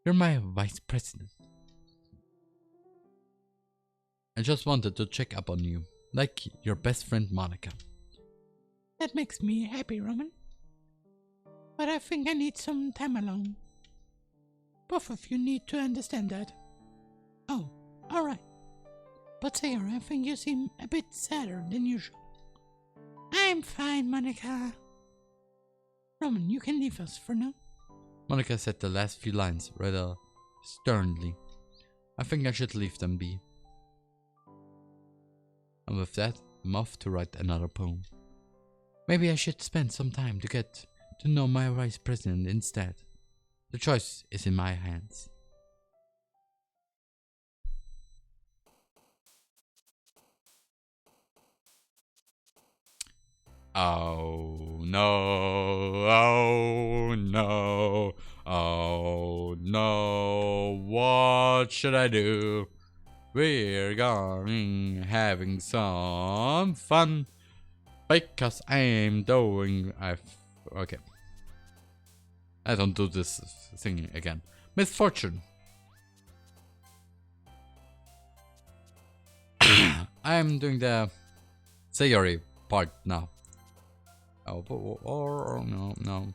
[SPEAKER 2] you're my vice president. I just wanted to check up on you, like your best friend Monica.
[SPEAKER 3] That makes me happy, Roman. But I think I need some time alone. Both of you need to understand that. Oh, alright. But Sayori, I think you seem a bit sadder than usual. I'm fine, Monica. Roman, you can leave us for now.
[SPEAKER 2] Monica said the last few lines rather sternly. I think I should leave them be. And with that, I'm off to write another poem. Maybe I should spend some time to get to know my vice president instead. The choice is in my hands. Oh no, oh no, oh no, what should I do? We're going having some fun because I'm doing. Okay. I don't do this singing again. Misfortune. I'm doing the Sayori part now. Oh, no.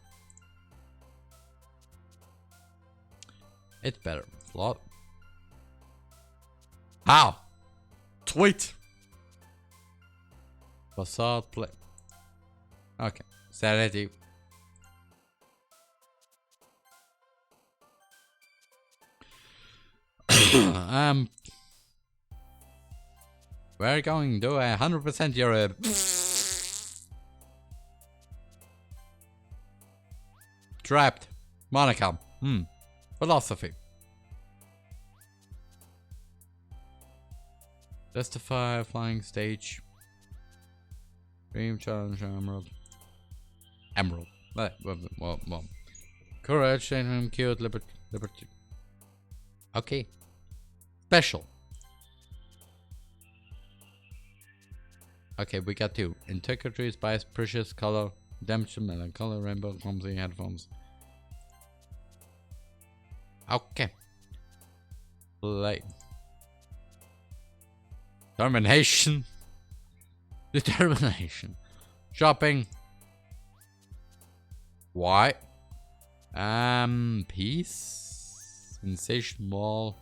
[SPEAKER 2] It's better. Flawed. How? Tweet. Facade play. Okay. Sanity. We're going to 100% Europe. Trapped. Monica. Philosophy. Testify. Flying stage. Dream challenge. Emerald. Emerald. Well. Courage. Cute. Liberty. Okay. Special. Okay, we got 2. Integrity, spice, precious, color, redemption, melancholy, rainbow, clumsy, headphones. Okay. Play. Determination. Determination. Shopping. Why? Peace. Sensation wall.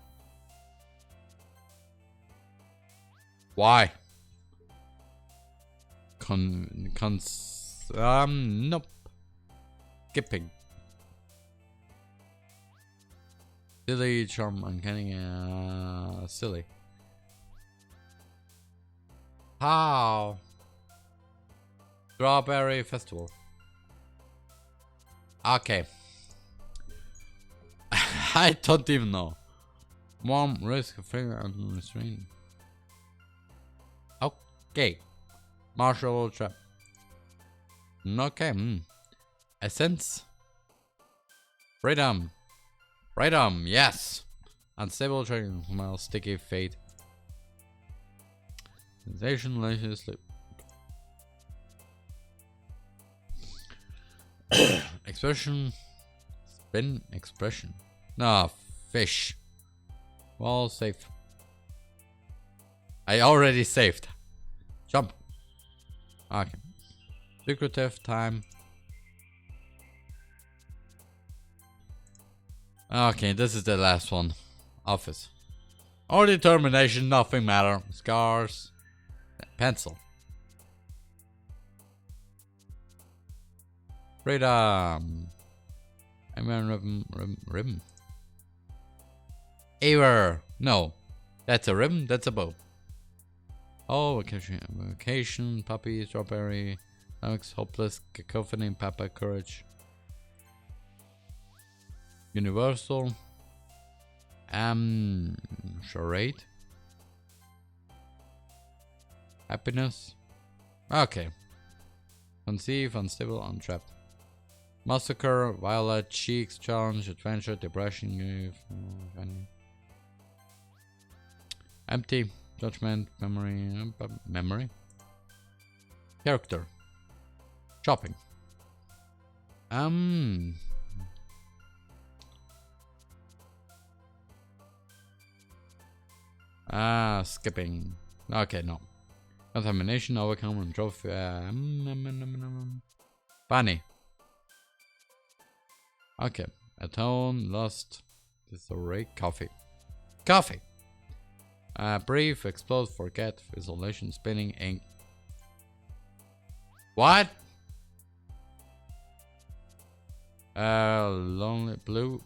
[SPEAKER 2] Why? Nope. Skipping. Silly, charm, uncanny, silly. How? Strawberry festival. Okay. I don't even know. Warm, risk, finger, and restraint. Okay. Marshall trap. Okay. Essence. Freedom. Freedom. Yes. Unstable tracking. Smile. Sticky fate. Sensation. Leisure sleep. Expression. Spin. Expression. No. Fish. Well, safe. I already saved. Jump. Okay. Secretive time. Okay, this is the last one. Office. Or determination, nothing matter. Scars. Pencil. Freedom. Ribbon. Ever. No. That's a ribbon, that's a bow. Oh, vacation, puppy, strawberry, Alex, hopeless, cacophony, papa, courage. Universal. Charade. Happiness. Okay. Conceive, unstable, untrapped. Massacre, violet, cheeks, challenge, adventure, depression, empty, judgment, memory. Character. Shopping. Skipping. Okay, no. Contamination, overcome, and trophy. Bunny. Okay. Atone, lost, disarray, coffee. Coffee. Brief, explode, forget, isolation, spinning, ink. What? Lonely, blue.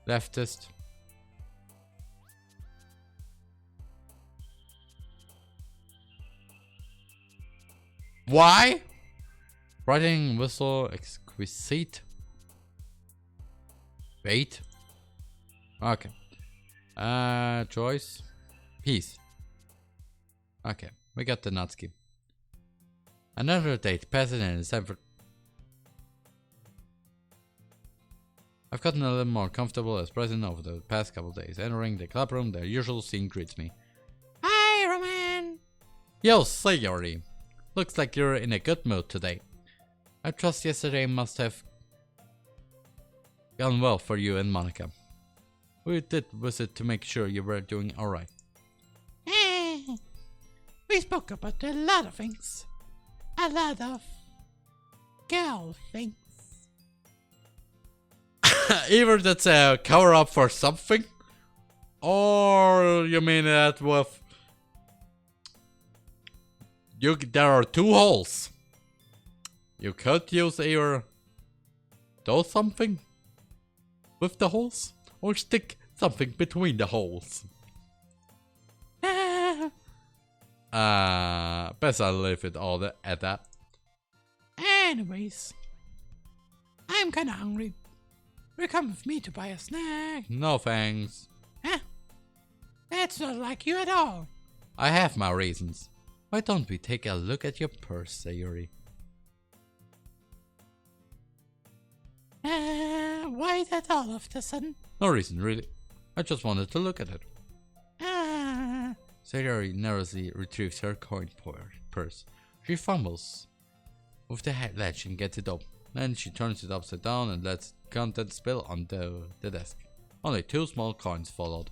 [SPEAKER 2] Leftist. Why? Writing, whistle, exquisite. Bait. Okay. Choice. Peace. Okay, we got the Natsuki. Another date, pass it in December. I've gotten a little more comfortable as president over the past couple days. Entering the club room, the usual scene greets me.
[SPEAKER 6] Hi, Roman.
[SPEAKER 2] Yo, Sayori. Looks like you're in a good mood today. I trust yesterday must have gone well for you and Monica. We did visit to make sure you were doing alright.
[SPEAKER 3] We spoke about a lot of things. A lot of girl things.
[SPEAKER 2] Either that's a cover up for something, or you mean that with there are two holes. You could use either do something with the holes, or stick something between the holes. Best I leave it all at that.
[SPEAKER 3] Anyways, kinda hungry. Will you come with me to buy a snack?
[SPEAKER 2] No thanks.
[SPEAKER 3] Huh? That's not like you at all.
[SPEAKER 2] I have my reasons. Why don't we take a look at your purse, Sayuri?
[SPEAKER 3] Why that all of a sudden?
[SPEAKER 2] No reason, really. I just wanted to look at it. Sayuri nervously retrieves her coin purse. She fumbles with the latch and gets it open. Then she turns it upside down and lets contents spill onto the desk. Only 2 small coins followed.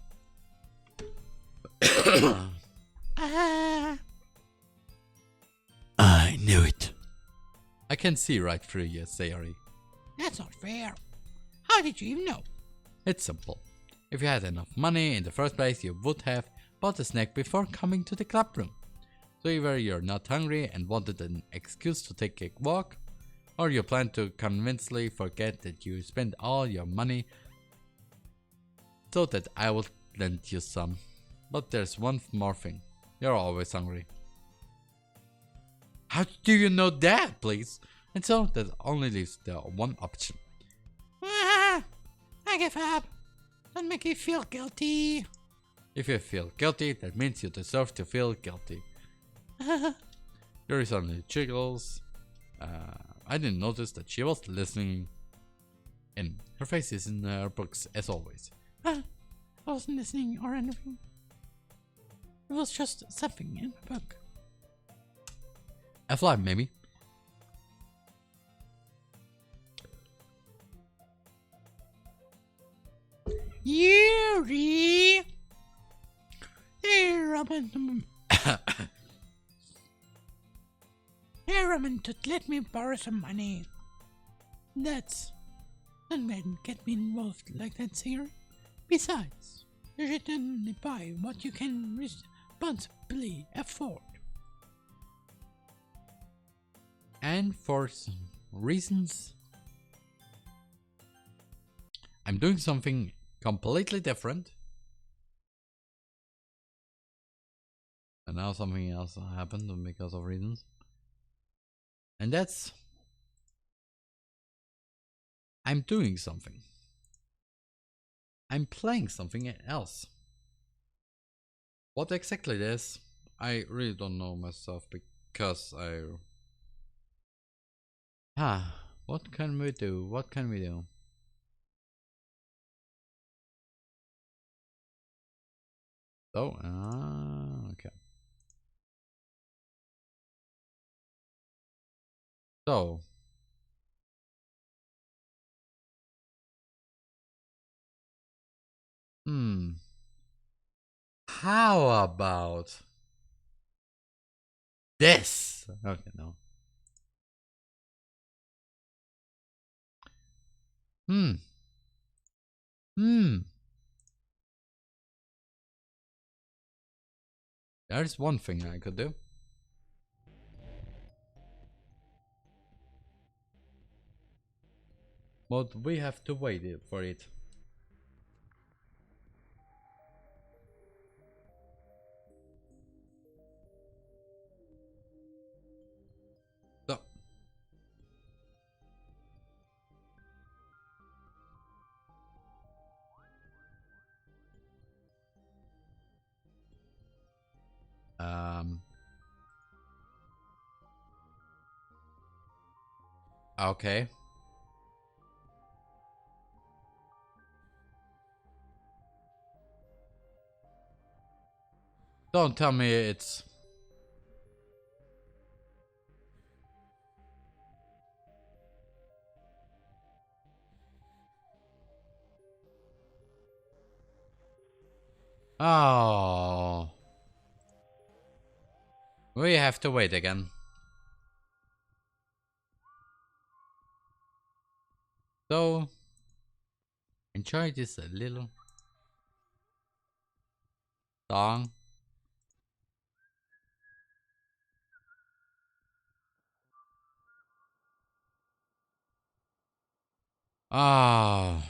[SPEAKER 6] I knew it.
[SPEAKER 2] I can see right through you, Sayuri.
[SPEAKER 3] That's not fair. How did you even know?
[SPEAKER 2] It's simple. If you had enough money in the first place, you would have bought a snack before coming to the club room. So either you're not hungry and wanted an excuse to take a walk, or you plan to convincingly forget that you spent all your money so that I will lend you some. But there's one more thing. You're always hungry. How do you know that, please? And so that only leaves the one option.
[SPEAKER 3] I give up. Don't make me feel guilty.
[SPEAKER 2] If you feel guilty, that means you deserve to feel guilty. Yuri suddenly jiggles. I didn't notice that she was listening. And her face is in her books as always.
[SPEAKER 3] I wasn't listening or anything. It was just something in the book.
[SPEAKER 2] A fly, maybe.
[SPEAKER 3] Yuri! TheRMan. TheRMan to let me borrow some money. Don't get me involved like that, sir. Besides, you should only buy what you can responsibly afford.
[SPEAKER 2] And for some reasons, I'm doing something completely different. And now something else happened because of reasons. And that's... I'm doing something. I'm playing something else. What exactly it is, I really don't know myself because what can we do? What can we do? So, okay. So, how about this? Okay, no. There's one thing I could do. But we have to wait for it. So. Okay. Don't tell me it's... Oh. We have to wait again. So, enjoy this a little song. Ah.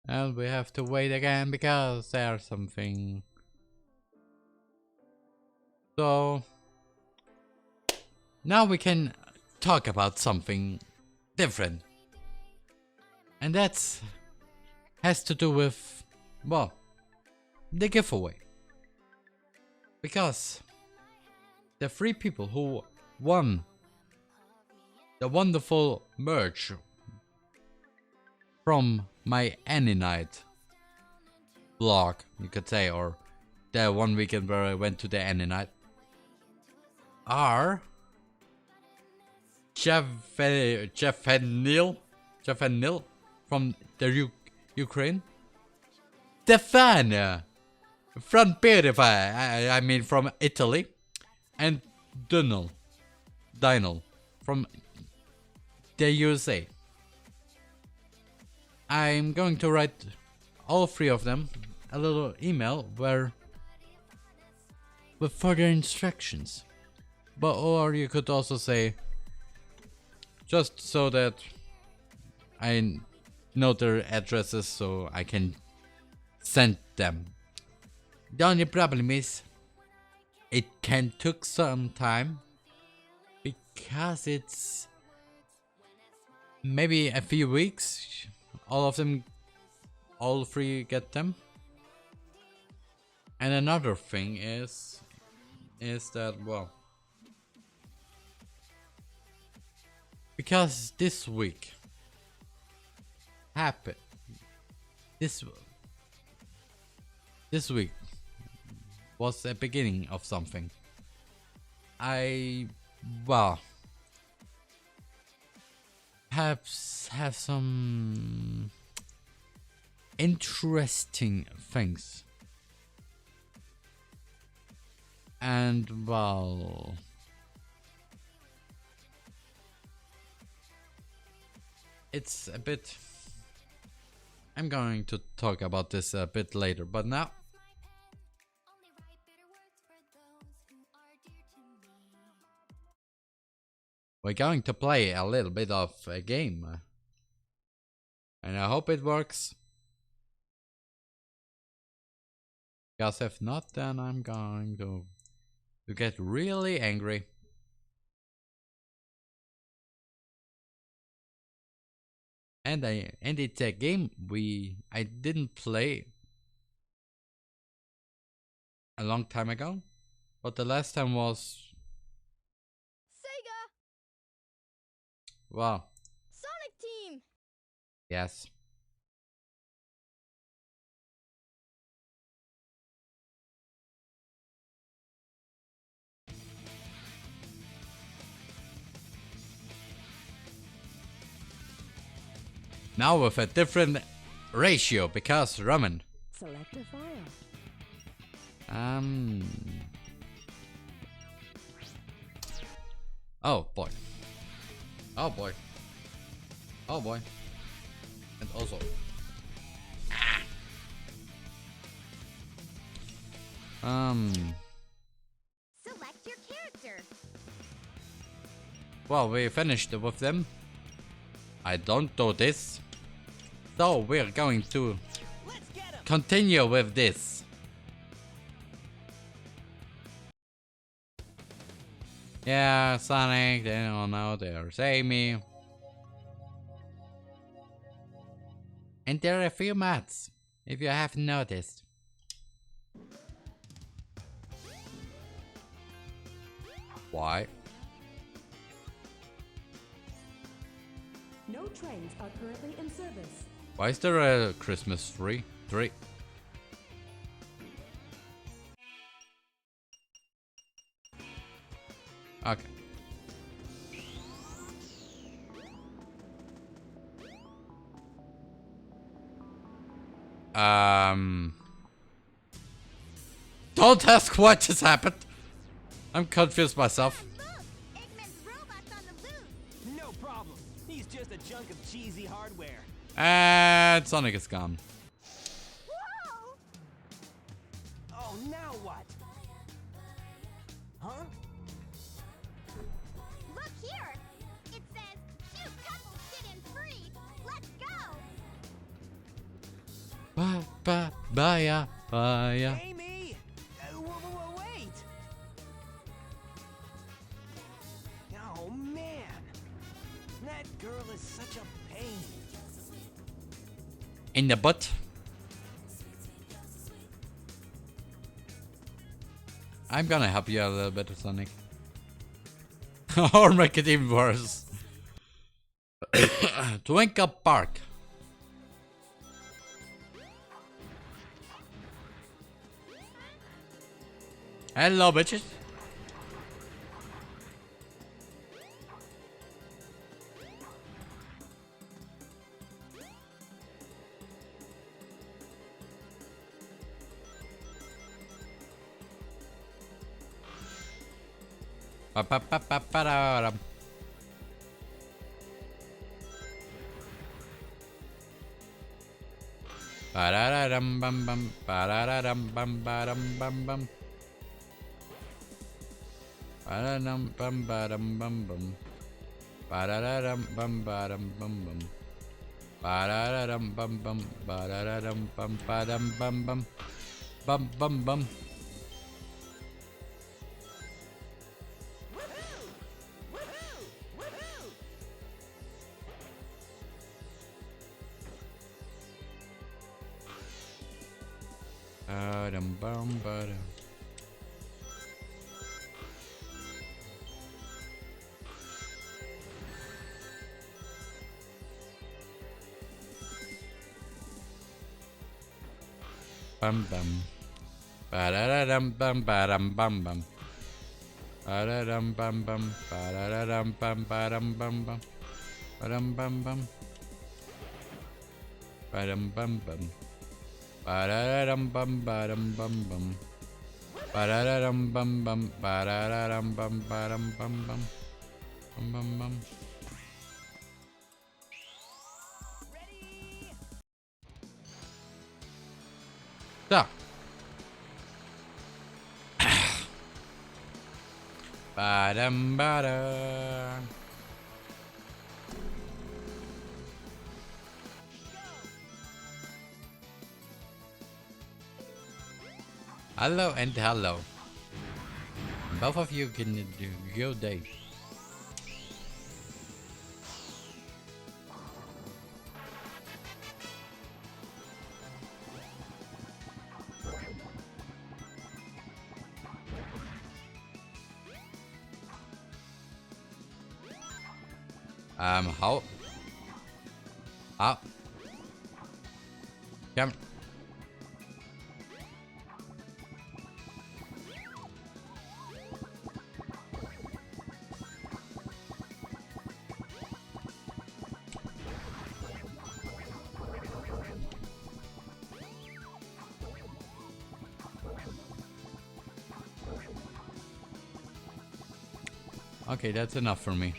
[SPEAKER 2] And we have to wait again because there's something So now we can talk about something different. And that has to do with, well, the giveaway. Because the 3 people who won the wonderful merch from my Any Night blog, you could say, or the one weekend where I went to the Any Night, are Jeff and Neil from the Ukraine, Stefania from Beautify, I mean from Italy, and Donald from the USA. I'm going to write all 3 of them a little email with further instructions. But or you could also say, just so that I know their addresses so I can send them. The only problem is it can took some time because it's maybe a few weeks. All 3 get them. And another thing is that, well, because this week happened, this week was the beginning of something. I, well, have some interesting things, and well, it's a bit, I'm going to talk about this a bit later, but now we're going to play a little bit of a game, and I hope it works, because if not, then I'm going to get really angry. And it's a game I didn't play a long time ago, but the last time was
[SPEAKER 7] Sega!
[SPEAKER 2] wow.
[SPEAKER 7] Sonic Team!
[SPEAKER 2] Yes. Now with a different ratio because ramen.
[SPEAKER 7] Select a file.
[SPEAKER 2] Oh boy. Oh boy. Oh boy. And also.
[SPEAKER 7] Select your character.
[SPEAKER 2] Well, we finished with them. I don't do this. So we're going to continue with this. Yeah, Sonic, they don't know, they're saving me. And there are a few mats, if you haven't noticed. Why?
[SPEAKER 8] No trains are currently in service.
[SPEAKER 2] Why is there a Christmas tree? Okay. Don't ask what just happened. I'm confused myself.
[SPEAKER 7] Look! Eggman's robot's on the loose!
[SPEAKER 4] No problem. He's just a chunk of cheesy hardware.
[SPEAKER 2] And Sonic is gone.
[SPEAKER 7] Whoa!
[SPEAKER 4] Oh, now what? Huh?
[SPEAKER 7] Look here! It says, cute couples get in free! Let's go!
[SPEAKER 2] Baya.
[SPEAKER 4] Amy! Wait!
[SPEAKER 2] in the butt. I'm gonna help you out a little bit, Sonic. Or make it even worse. Twinkle Park. Hello, bitches. Pa-pa-pa-pa-pa-da-dum. Ba-da-da-dum-bum-bum. Ba-da-da-dum-bum-ba-dum-bum-bum. Ba-da-dum-bum-ba-dum-bum-bum. Ba-da-da-dum-bum-ba-dum-bum-bum. Ba-da-da-dum-bum-bum. Ba-da-da-dum-bum-ba-dum-bum-bum. Bum-bum-bum. Ba-dum-bum-ba-dum. Bum bum. Ba-da-da-dum bum ba-dum bum bum. Ba-da-dum bum bum. Ba-da-da-dum bum ba-dum bum bum. Ba-dum bum bum. Ba-dum bum bum. Ba-da-da-dum bum ba-dum bum bum. Ba-da-da-dum bum bum. Ba-da-da-dum bum ba-dum bum bum. Bum bum bum. So. Ba-dum ba-da. Hello and hello. Both of you can do your day. How? Come. Okay, that's enough for me.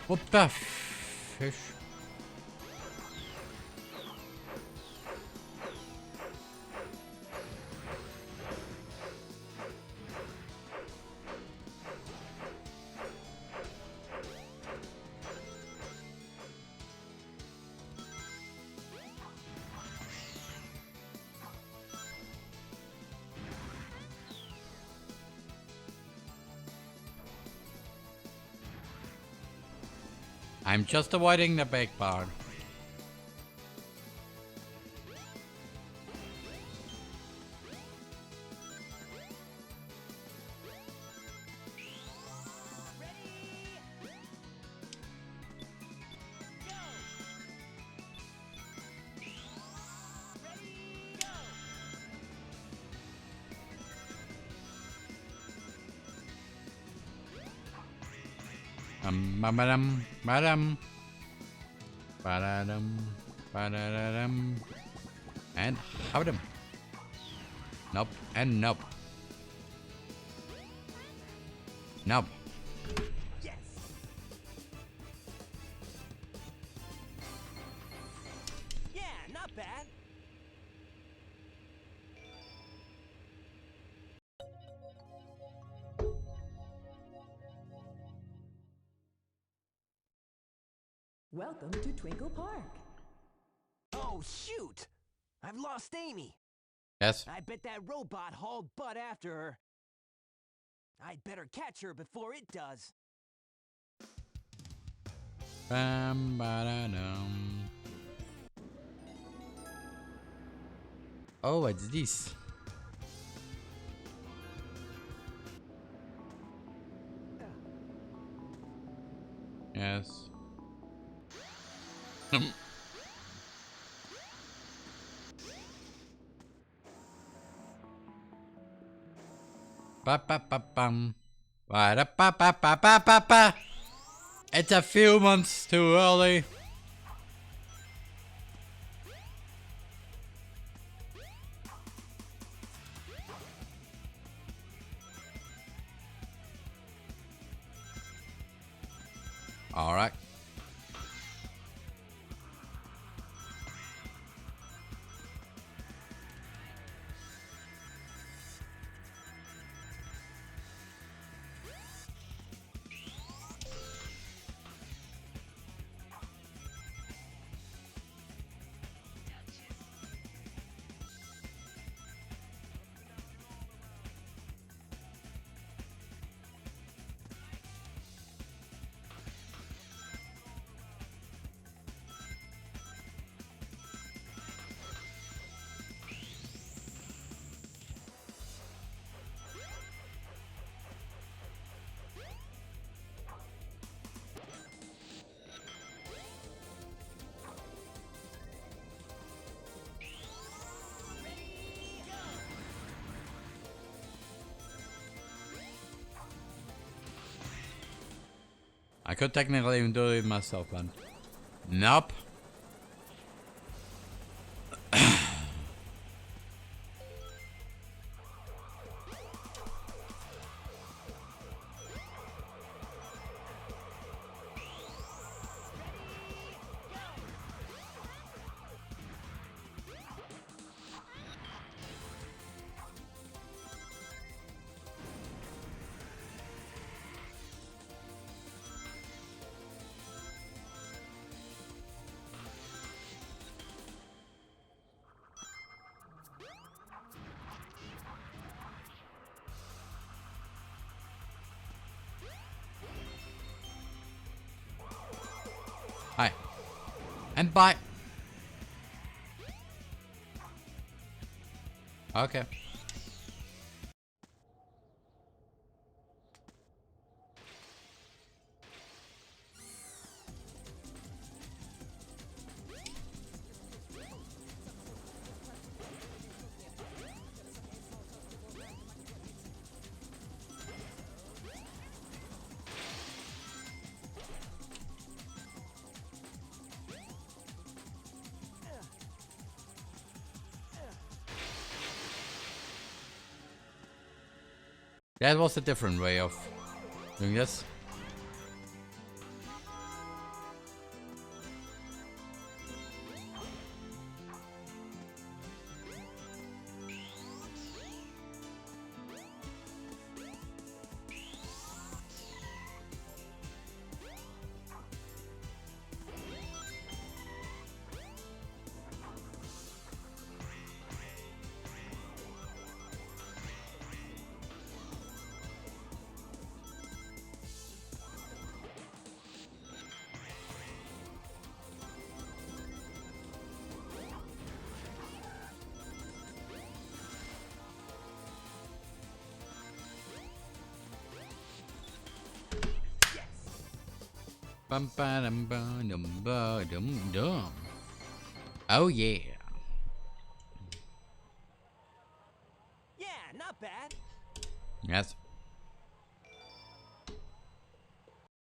[SPEAKER 2] What the fish? I'm just avoiding the big part. Madam, madam, badadum, badadum, and howdum. Nope, and nope. Nope.
[SPEAKER 4] Yes. Yeah, not bad.
[SPEAKER 8] Welcome to Twinkle Park.
[SPEAKER 4] Oh, shoot! I've lost Amy.
[SPEAKER 2] Yes.
[SPEAKER 4] I bet that robot hauled butt after her. I'd better catch her before it does.
[SPEAKER 2] Bam, ba-da-dum. Oh, what's this? Yes. Ba ba ba bum. Ba da ba ba ba ba ba ba. It's a few months too early. All right. I could technically even do it myself, man. Nope. Hi. And bye. Okay. That was a different way of doing this. Bum ba dum ba dum ba dum dum. Oh yeah.
[SPEAKER 4] Yeah, not bad.
[SPEAKER 2] Yes.